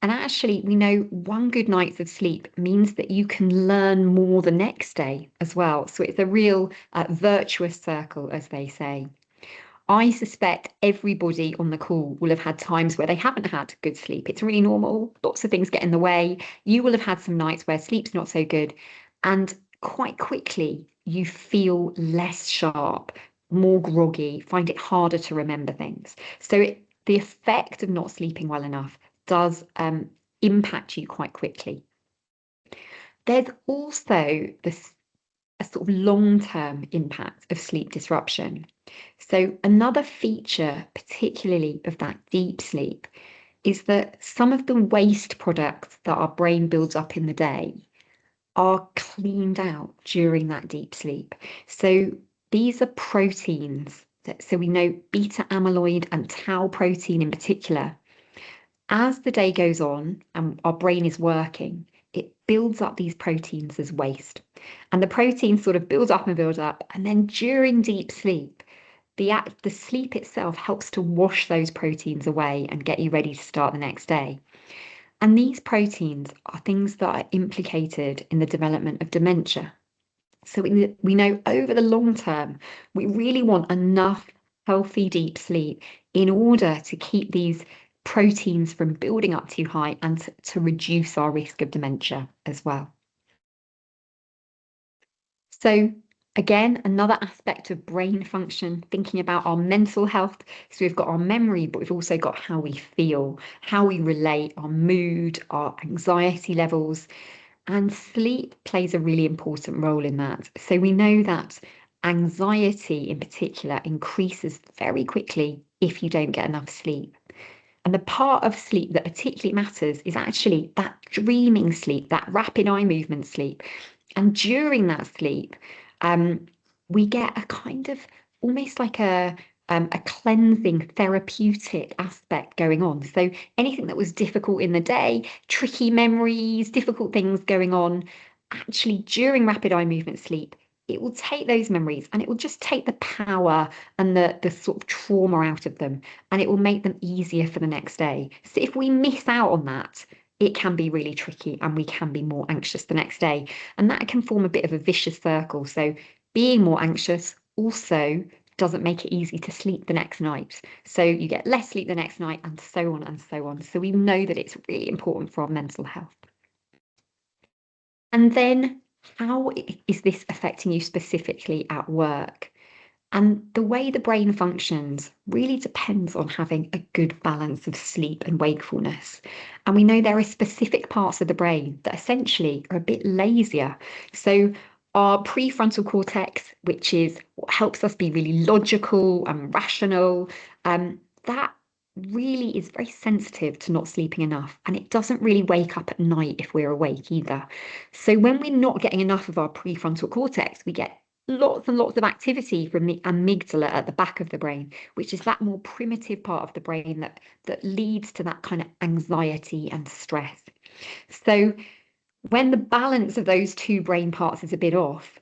And actually, we know one good night's of sleep means that you can learn more the next day as well. So it's a real virtuous circle, as they say. I suspect everybody on the call will have had times where they haven't had good sleep. It's really normal. Lots of things get in the way. You will have had some nights where sleep's not so good. And quite quickly, you feel less sharp, more groggy, find it harder to remember things. So the effect of not sleeping well enough does impact you quite quickly. There's also a sort of long-term impact of sleep disruption. So another feature, particularly of that deep sleep, is that some of the waste products that our brain builds up in the day are cleaned out during that deep sleep. So these are proteins. So we know beta amyloid and tau protein in particular. As the day goes on and our brain is working, it builds up these proteins as waste. And the proteins sort of build up, and then during deep sleep, the sleep itself helps to wash those proteins away and get you ready to start the next day. And these proteins are things that are implicated in the development of dementia. So we know over the long term, we really want enough healthy deep sleep in order to keep these proteins from building up too high and to reduce our risk of dementia as well. So again, another aspect of brain function, thinking about our mental health. So we've got our memory, but we've also got how we feel, how we relate, our mood, our anxiety levels. And sleep plays a really important role in that. So we know that anxiety in particular increases very quickly if you don't get enough sleep. And the part of sleep that particularly matters is actually that dreaming sleep, that rapid eye movement sleep. And during that sleep, we get a kind of almost like a cleansing therapeutic aspect going on. So anything that was difficult in the day, tricky memories, difficult things going on, actually during rapid eye movement sleep, it will take those memories and it will just take the power and the sort of trauma out of them, and it will make them easier for the next day. So if we miss out on that, it can be really tricky and we can be more anxious the next day. And that can form a bit of a vicious circle. So being more anxious also doesn't make it easy to sleep the next night. So you get less sleep the next night, and so on and so on. So we know that it's really important for our mental health. And then how is this affecting you specifically at work? And the way the brain functions really depends on having a good balance of sleep and wakefulness. And we know there are specific parts of the brain that essentially are a bit lazier. So our prefrontal cortex, which is what helps us be really logical and rational, that really is very sensitive to not sleeping enough, and it doesn't really wake up at night if we're awake either. So when we're not getting enough of our prefrontal cortex, we get lots and lots of activity from the amygdala at the back of the brain, which is that more primitive part of the brain that leads to that kind of anxiety and stress. So when the balance of those two brain parts is a bit off,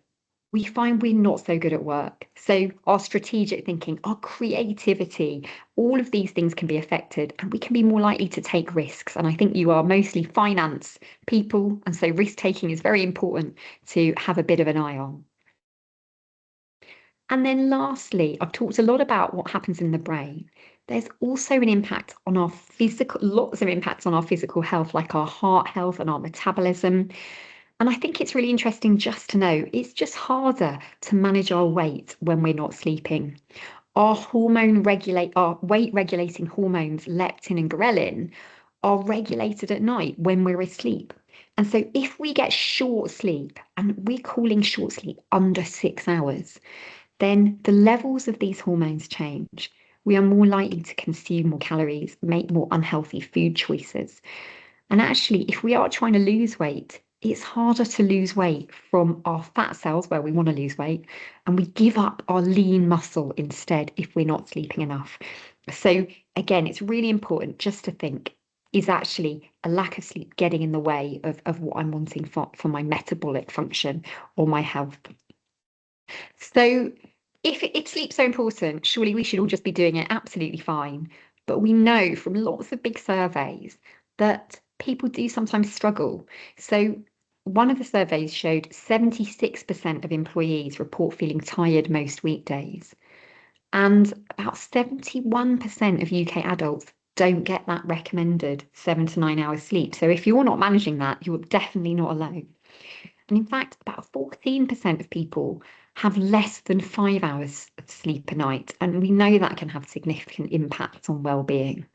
we find we're not so good at work. So our strategic thinking, our creativity, all of these things can be affected, and we can be more likely to take risks. And I think you are mostly finance people, and so risk taking is very important to have a bit of an eye on. And then lastly, I've talked a lot about what happens in the brain. There's also an impact on our physical, lots of impacts on our physical health, like our heart health and our metabolism. And I think it's really interesting just to know it's just harder to manage our weight when we're not sleeping. Our weight regulating hormones, leptin and ghrelin, are regulated at night when we're asleep. And so if we get short sleep, and we're calling short sleep under 6 hours, then the levels of these hormones change. We are more likely to consume more calories, make more unhealthy food choices. And actually, if we are trying to lose weight, it's harder to lose weight from our fat cells where we want to lose weight, and we give up our lean muscle instead if we're not sleeping enough. So again, it's really important just to think, is actually a lack of sleep getting in the way of what I'm wanting for my metabolic function or my health? So if sleep's so important, surely we should all just be doing it absolutely fine. But we know from lots of big surveys that people do sometimes struggle. So one of the surveys showed 76% of employees report feeling tired most weekdays. And about 71% of UK adults don't get that recommended 7 to 9 hours sleep. So if you're not managing that, you're definitely not alone. And in fact, about 14% of people have less than 5 hours of sleep a night. And we know that can have significant impacts on well-being.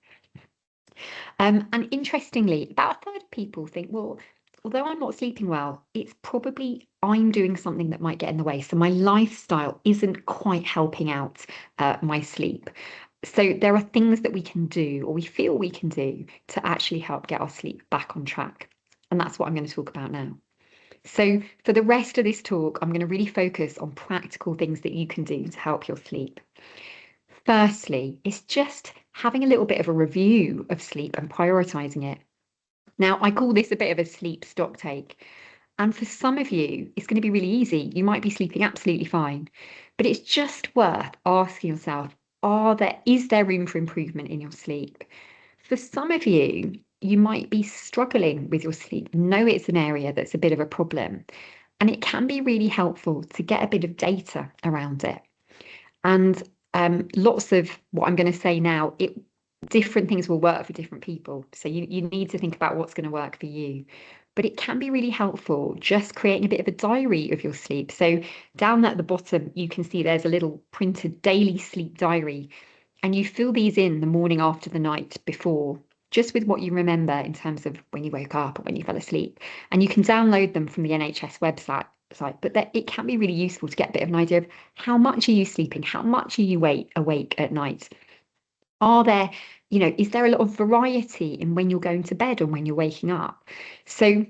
And interestingly, about a third of people think, well, although I'm not sleeping well, it's probably I'm doing something that might get in the way. So my lifestyle isn't quite helping out my sleep. So there are things that we can do, or we feel we can do, to actually help get our sleep back on track. And that's what I'm going to talk about now. So for the rest of this talk, I'm going to really focus on practical things that you can do to help your sleep. Firstly, it's just having a little bit of a review of sleep and prioritizing it. Now, I call this a bit of a sleep stock take. And for some of you, it's going to be really easy. You might be sleeping absolutely fine, but it's just worth asking yourself, is there room for improvement in your sleep? For some of you, you might be struggling with your sleep. Know it's an area that's a bit of a problem, and it can be really helpful to get a bit of data around it. And lots of what I'm going to say now, different things will work for different people. So you need to think about what's going to work for you. But it can be really helpful just creating a bit of a diary of your sleep. So down at the bottom, you can see there's a little printed daily sleep diary. And you fill these in the morning after the night before, just with what you remember in terms of when you woke up or when you fell asleep. And you can download them from the NHS website. But it can be really useful to get a bit of an idea of how much are you sleeping? How much are you awake at night? Is there a lot of variety in when you're going to bed and when you're waking up? So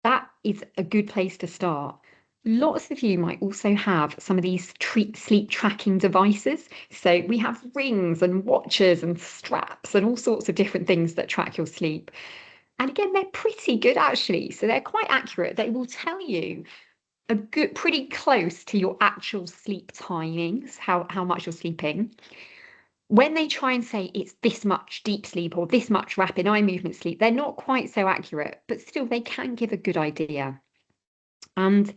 that is a good place to start. Lots of you might also have some of these sleep tracking devices. So we have rings and watches and straps and all sorts of different things that track your sleep. And again, they're pretty good actually. So they're quite accurate. They will tell you a good, pretty close to your actual sleep timings, how much you're sleeping. When they try and say it's this much deep sleep or this much rapid eye movement sleep, they're not quite so accurate, but still they can give a good idea. And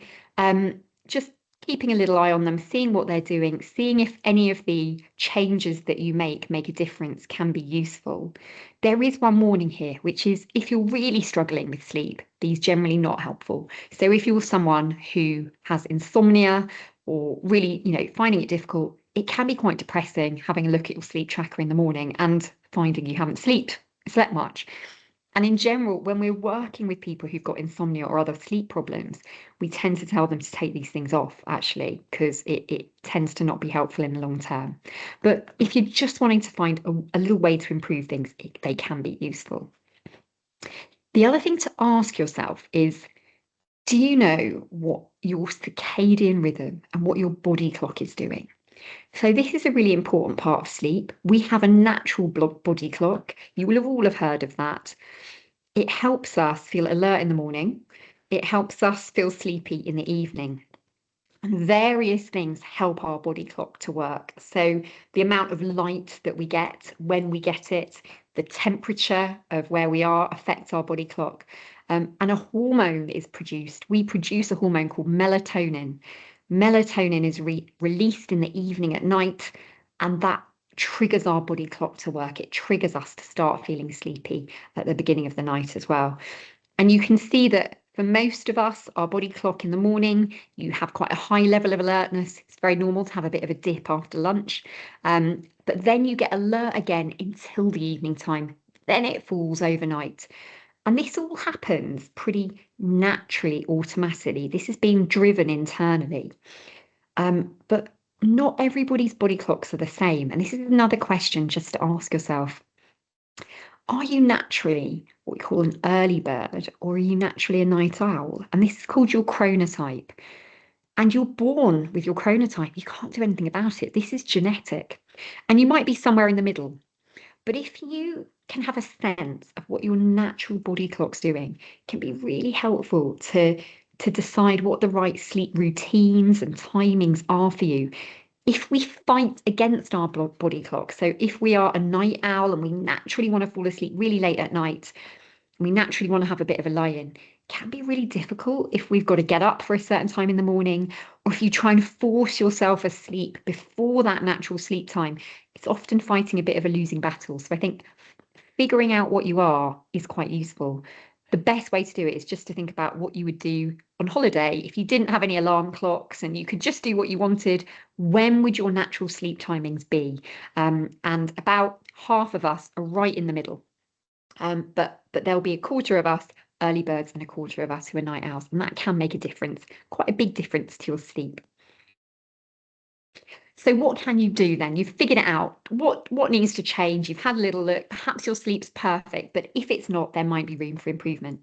just keeping a little eye on them, seeing what they're doing, seeing if any of the changes that you make a difference can be useful. There is one warning here, which is if you're really struggling with sleep, these generally not helpful. So if you're someone who has insomnia or really, finding it difficult, it can be quite depressing having a look at your sleep tracker in the morning and finding you haven't slept much. And in general, when we're working with people who've got insomnia or other sleep problems, we tend to tell them to take these things off, actually, because it tends to not be helpful in the long term. But if you're just wanting to find a little way to improve things, they can be useful. The other thing to ask yourself is, do you know what your circadian rhythm and what your body clock is doing? So this is a really important part of sleep. We have a natural body clock. You will all have heard of that. It helps us feel alert in the morning. It helps us feel sleepy in the evening. And various things help our body clock to work. So the amount of light that we get, when we get it, the temperature of where we are affects our body clock. And a hormone is produced. We produce a hormone called melatonin. Melatonin is released in the evening at night, and that triggers our body clock to work. It triggers us to start feeling sleepy at the beginning of the night as well. And you can see that for most of us, our body clock in the morning, you have quite a high level of alertness. It's very normal to have a bit of a dip after lunch. But then you get alert again until the evening time. Then it falls overnight. And this all happens pretty naturally, automatically. This is being driven internally. But not everybody's body clocks are the same. And this is another question just to ask yourself. Are you naturally what we call an early bird, or are you naturally a night owl? And this is called your chronotype. And you're born with your chronotype. You can't do anything about it. This is genetic. And you might be somewhere in the middle. But if you can have a sense of what your natural body clock's doing, it can be really helpful to decide what the right sleep routines and timings are for you. If we fight against our body clock, so if we are a night owl and we naturally want to fall asleep really late at night, we naturally want to have a bit of a lie-in, it can be really difficult if we've got to get up for a certain time in the morning, or if you try and force yourself asleep before that natural sleep time, it's often fighting a bit of a losing battle. So I think figuring out what you are is quite useful. The best way to do it is just to think about what you would do on holiday if you didn't have any alarm clocks and you could just do what you wanted. When would your natural sleep timings be? And about half of us are right in the middle. But there'll be a quarter of us early birds and a quarter of us who are night owls, and that can make a difference, quite a big difference to your sleep. So what can you do then? You've figured it out. What needs to change? You've had a little look. Perhaps your sleep's perfect, but if it's not, there might be room for improvement.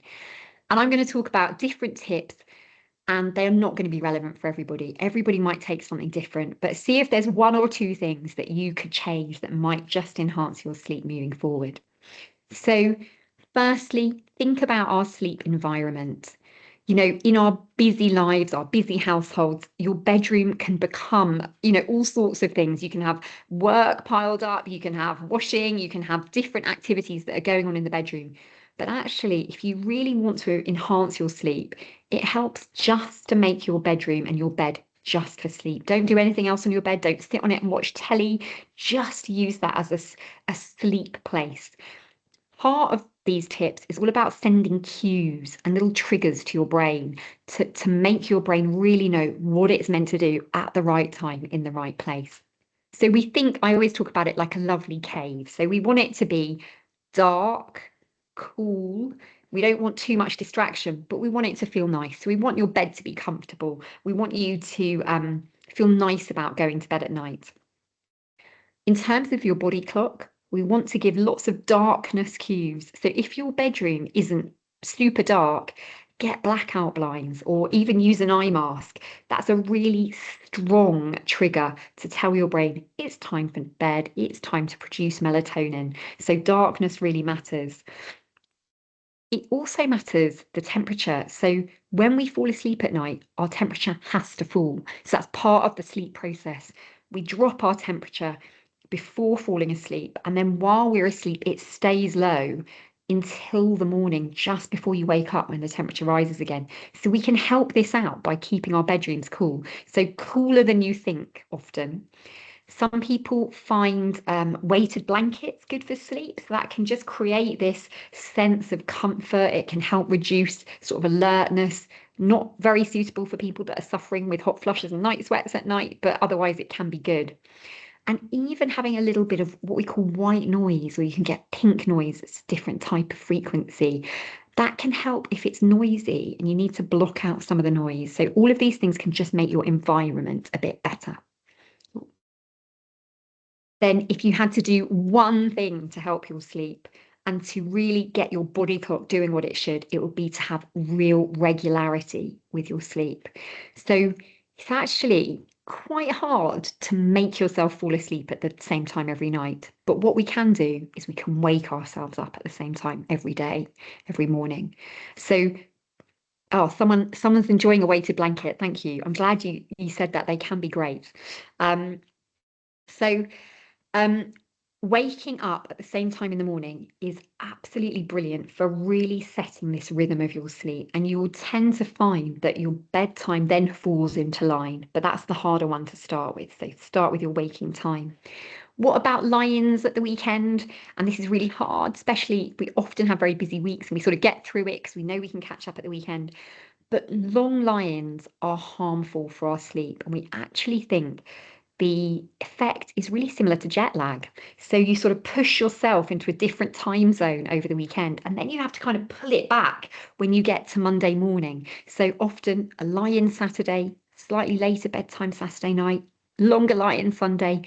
And I'm going to talk about different tips, and they are not going to be relevant for everybody. Everybody might take something different, but see if there's one or two things that you could change that might just enhance your sleep moving forward. So firstly, think about our sleep environment. In our busy lives, our busy households, your bedroom can become, all sorts of things. You can have work piled up, you can have washing, you can have different activities that are going on in the bedroom. But actually, if you really want to enhance your sleep, it helps just to make your bedroom and your bed just for sleep. Don't do anything else on your bed. Don't sit on it and watch telly. Just use that as a sleep place. Part of these tips is all about sending cues and little triggers to your brain to make your brain really know what it's meant to do at the right time in the right place. So I always talk about it like a lovely cave. So we want it to be dark, cool. We don't want too much distraction, but we want it to feel nice. So we want your bed to be comfortable. We want you to feel nice about going to bed at night. In terms of your body clock, we want to give lots of darkness cues. So if your bedroom isn't super dark, get blackout blinds or even use an eye mask. That's a really strong trigger to tell your brain it's time for bed, it's time to produce melatonin. So darkness really matters. It also matters the temperature. So when we fall asleep at night, our temperature has to fall. So that's part of the sleep process. We drop our temperature before falling asleep, and then while we're asleep, it stays low until the morning, just before you wake up when the temperature rises again. So we can help this out by keeping our bedrooms cool. So cooler than you think often. Some people find weighted blankets good for sleep. So that can just create this sense of comfort. It can help reduce sort of alertness. Not very suitable for people that are suffering with hot flushes and night sweats at night, but otherwise it can be good. And even having a little bit of what we call white noise, or you can get pink noise, it's a different type of frequency. That can help if it's noisy and you need to block out some of the noise. So all of these things can just make your environment a bit better. Then if you had to do one thing to help your sleep and to really get your body clock doing what it should, it would be to have real regularity with your sleep. So it's actually quite hard to make yourself fall asleep at the same time every night. But what we can do is we can wake ourselves up at the same time every day, every morning. So oh, someone's enjoying a weighted blanket. Thank you. I'm glad you said that. They can be great. So waking up at the same time in the morning is absolutely brilliant for really setting this rhythm of your sleep. And you will tend to find that your bedtime then falls into line, but that's the harder one to start with. So start with your waking time. What about lie-ins at the weekend? And this is really hard, especially we often have very busy weeks and we sort of get through it because we know we can catch up at the weekend. But long lie-ins are harmful for our sleep. And we actually think the effect is really similar to jet lag. So you sort of push yourself into a different time zone over the weekend, and then you have to kind of pull it back when you get to Monday morning. So often a lie-in Saturday, slightly later bedtime Saturday night, longer lie-in Sunday.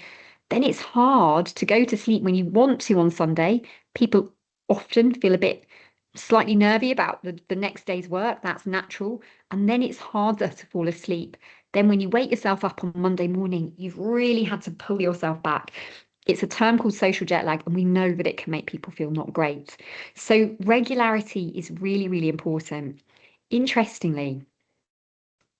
Then it's hard to go to sleep when you want to on Sunday. People often feel a bit slightly nervy about the next day's work. That's natural. And then it's harder to fall asleep. Then when you wake yourself up on Monday morning, you've really had to pull yourself back. It's a term called social jet lag, and we know that it can make people feel not great. So regularity is really, really important. Interestingly,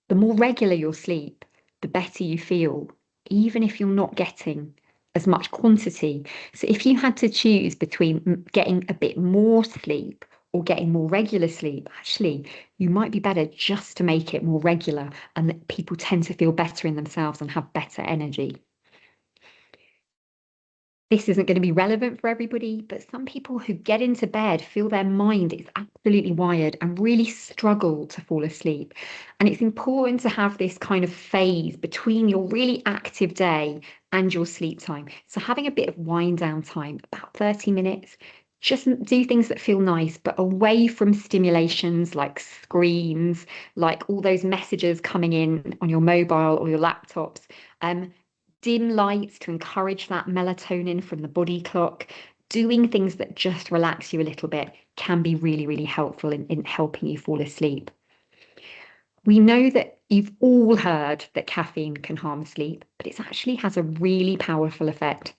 the more regular your sleep, the better you feel, even if you're not getting as much quantity. So if you had to choose between getting a bit more sleep or getting more regular sleep, actually, you might be better just to make it more regular, and that people tend to feel better in themselves and have better energy. This isn't going to be relevant for everybody, but some people who get into bed feel their mind is absolutely wired and really struggle to fall asleep. And it's important to have this kind of phase between your really active day and your sleep time. So having a bit of wind down time, about 30 minutes, just do things that feel nice, but away from stimulations like screens, like all those messages coming in on your mobile or your laptops. Dim lights to encourage that melatonin from the body clock. Doing things that just relax you a little bit can be really, really helpful in helping you fall asleep. We know that you've all heard that caffeine can harm sleep, but it actually has a really powerful effect.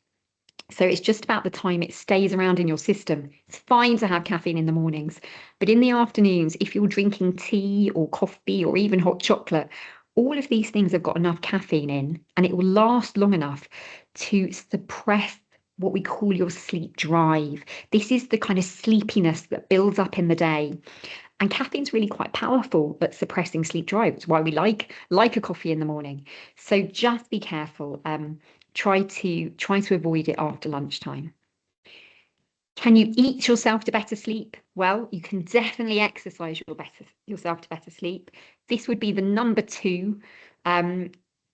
So it's just about the time it stays around in your system. It's fine to have caffeine in the mornings, but in the afternoons, if you're drinking tea or coffee or even hot chocolate, all of these things have got enough caffeine in, and it will last long enough to suppress what we call your sleep drive. This is the kind of sleepiness that builds up in the day. And caffeine's really quite powerful at suppressing sleep drive. It's why we like a coffee in the morning. So just be careful. Try to avoid it after lunchtime. Can you eat yourself to better sleep? Well, you can definitely exercise yourself to better sleep. This would be the number 2.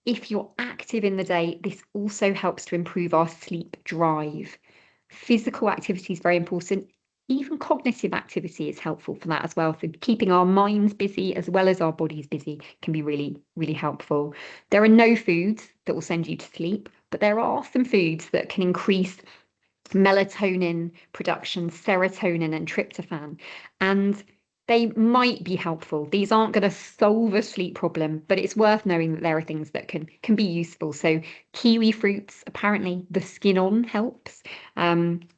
If you're active in the day, this also helps to improve our sleep drive. Physical activity is very important. Even cognitive activity is helpful for that as well. So keeping our minds busy as well as our bodies busy can be really, really helpful. There are no foods that will send you to sleep, but there are some foods that can increase melatonin production, serotonin and tryptophan. And they might be helpful. These aren't going to solve a sleep problem, but it's worth knowing that there are things that can be useful. So kiwi fruits, apparently the skin on helps.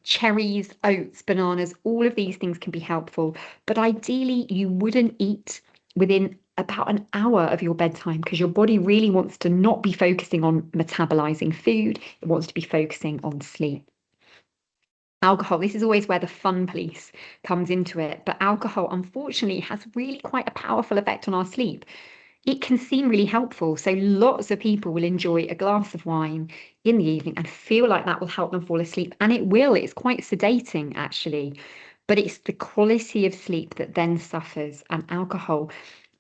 Cherries, oats, bananas, all of these things can be helpful. But ideally, you wouldn't eat within about an hour of your bedtime, because your body really wants to not be focusing on metabolizing food. It wants to be focusing on sleep. Alcohol, this is always where the fun police comes into it, but alcohol unfortunately has really quite a powerful effect on our sleep. It can seem really helpful, so lots of people will enjoy a glass of wine in the evening and feel like that will help them fall asleep, and it will. It's quite sedating actually, but it's the quality of sleep that then suffers, and alcohol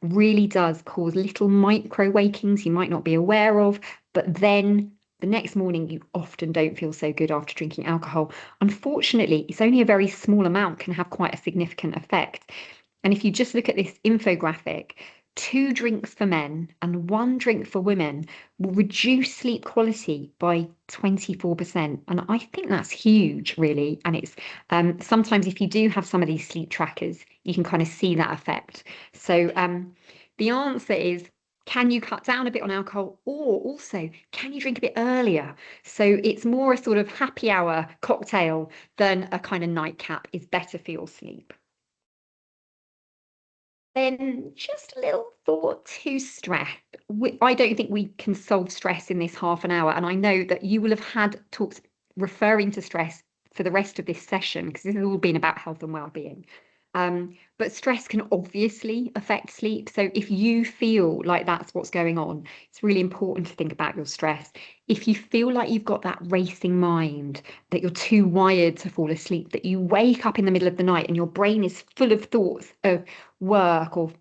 really does cause little micro wakings you might not be aware of, but then the next morning you often don't feel so good after drinking alcohol. Unfortunately, it's only a very small amount can have quite a significant effect. And if you just look at this infographic, 2 drinks for men and 1 drink for women will reduce sleep quality by 24%. And I think that's huge, really. And it's sometimes if you do have some of these sleep trackers, you can kind of see that effect. So the answer is, can you cut down a bit on alcohol, or also can you drink a bit earlier? So it's more a sort of happy hour cocktail than a kind of nightcap is better for your sleep. Then just a little thought to stress. I don't think we can solve stress in this half an hour. And I know that you will have had talks referring to stress for the rest of this session, because this has all been about health and well-being. But stress can obviously affect sleep. So if you feel like that's what's going on, it's really important to think about your stress. If you feel like you've got that racing mind, that you're too wired to fall asleep, that you wake up in the middle of the night and your brain is full of thoughts of work or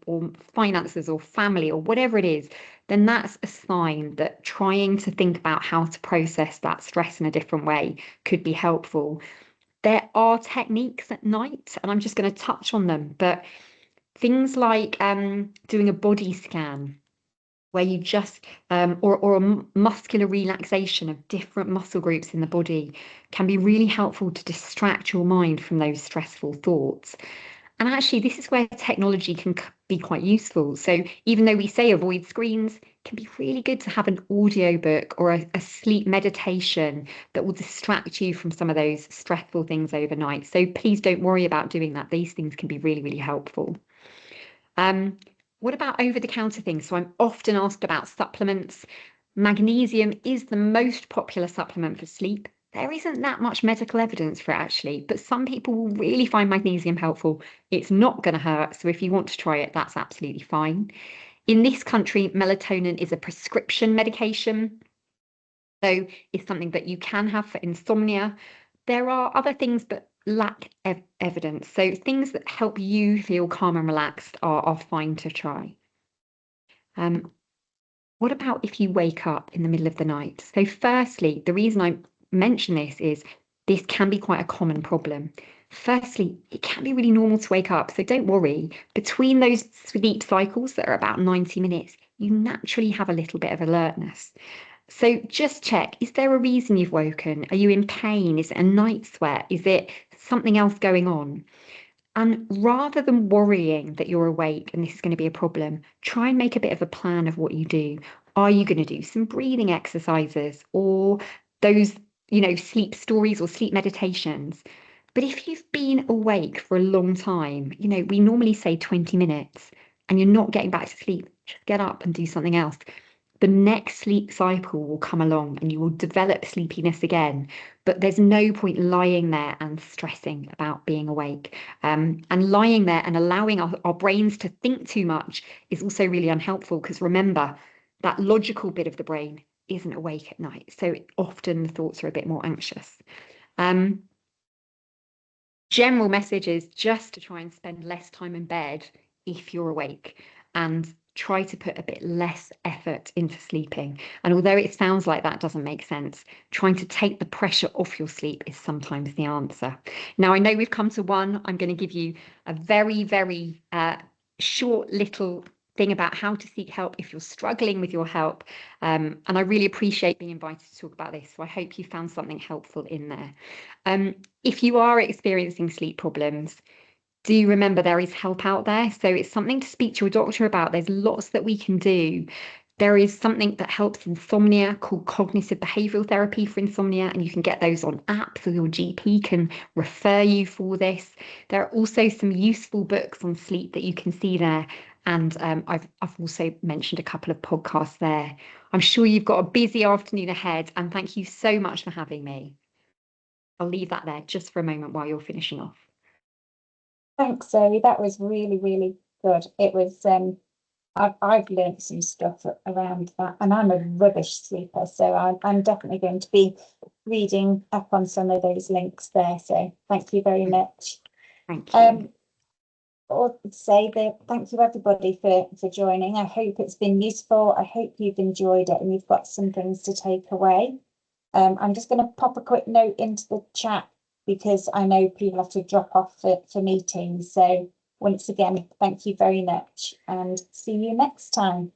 finances or family or whatever it is, then that's a sign that trying to think about how to process that stress in a different way could be helpful. There are techniques at night, and I'm just going to touch on them, but things like doing a body scan, where you just, or a muscular relaxation of different muscle groups in the body, can be really helpful to distract your mind from those stressful thoughts. And actually, this is where technology can be quite useful. So even though we say avoid screens, it can be really good to have an audiobook or a sleep meditation that will distract you from some of those stressful things overnight. So please don't worry about doing that. These things can be really, really helpful. What about over-the-counter things? So I'm often asked about supplements. Magnesium is the most popular supplement for sleep. There isn't that much medical evidence for it actually, but some people will really find magnesium helpful. It's not going to hurt, so if you want to try it, that's absolutely fine. In this country, melatonin is a prescription medication, so it's something that you can have for insomnia. There are other things that lack evidence, so things that help you feel calm and relaxed are fine to try. What about if you wake up in the middle of the night? So firstly, the reason I mention this can be quite a common problem. Firstly, it can be really normal to wake up, so don't worry. Between those sleep cycles that are about 90 minutes, you naturally have a little bit of alertness. So just check, is there a reason you've woken? Are you in pain? Is it a night sweat? Is it something else going on? And rather than worrying that you're awake and this is going to be a problem, try and make a bit of a plan of what you do. Are you going to do some breathing exercises or those, sleep stories or sleep meditations? But if you've been awake for a long time, we normally say 20 minutes and you're not getting back to sleep, just get up and do something else. The next sleep cycle will come along and you will develop sleepiness again, but there's no point lying there and stressing about being awake. And lying there and allowing our brains to think too much is also really unhelpful, because remember, that logical bit of the brain isn't awake at night. So often the thoughts are a bit more anxious. General message is just to try and spend less time in bed if you're awake, and try to put a bit less effort into sleeping. And although it sounds like that doesn't make sense, trying to take the pressure off your sleep is sometimes the answer. Now, I know we've come to one. I'm going to give you a very, very short little thing about how to seek help if you're struggling with your help. And I really appreciate being invited to talk about this. So I hope you found something helpful in there. If you are experiencing sleep problems, do remember there is help out there. So it's something to speak to your doctor about. There's lots that we can do. There is something that helps insomnia called cognitive behavioural therapy for insomnia, and you can get those on apps, or your GP can refer you for this. There are also some useful books on sleep that you can see there. And I've also mentioned a couple of podcasts there. I'm sure you've got a busy afternoon ahead, and thank you so much for having me. I'll leave that there just for a moment while you're finishing off. Thanks, Zoe. That was really, really good. It was, I've learned some stuff around that, and I'm a rubbish sleeper, so I'm definitely going to be reading up on some of those links there. So thank you very much. Thank you. Or say that thank you everybody for joining. I hope it's been useful. I hope you've enjoyed it and you've got some things to take away. I'm just going to pop a quick note into the chat because I know people have to drop off for meetings. So once again, thank you very much and see you next time.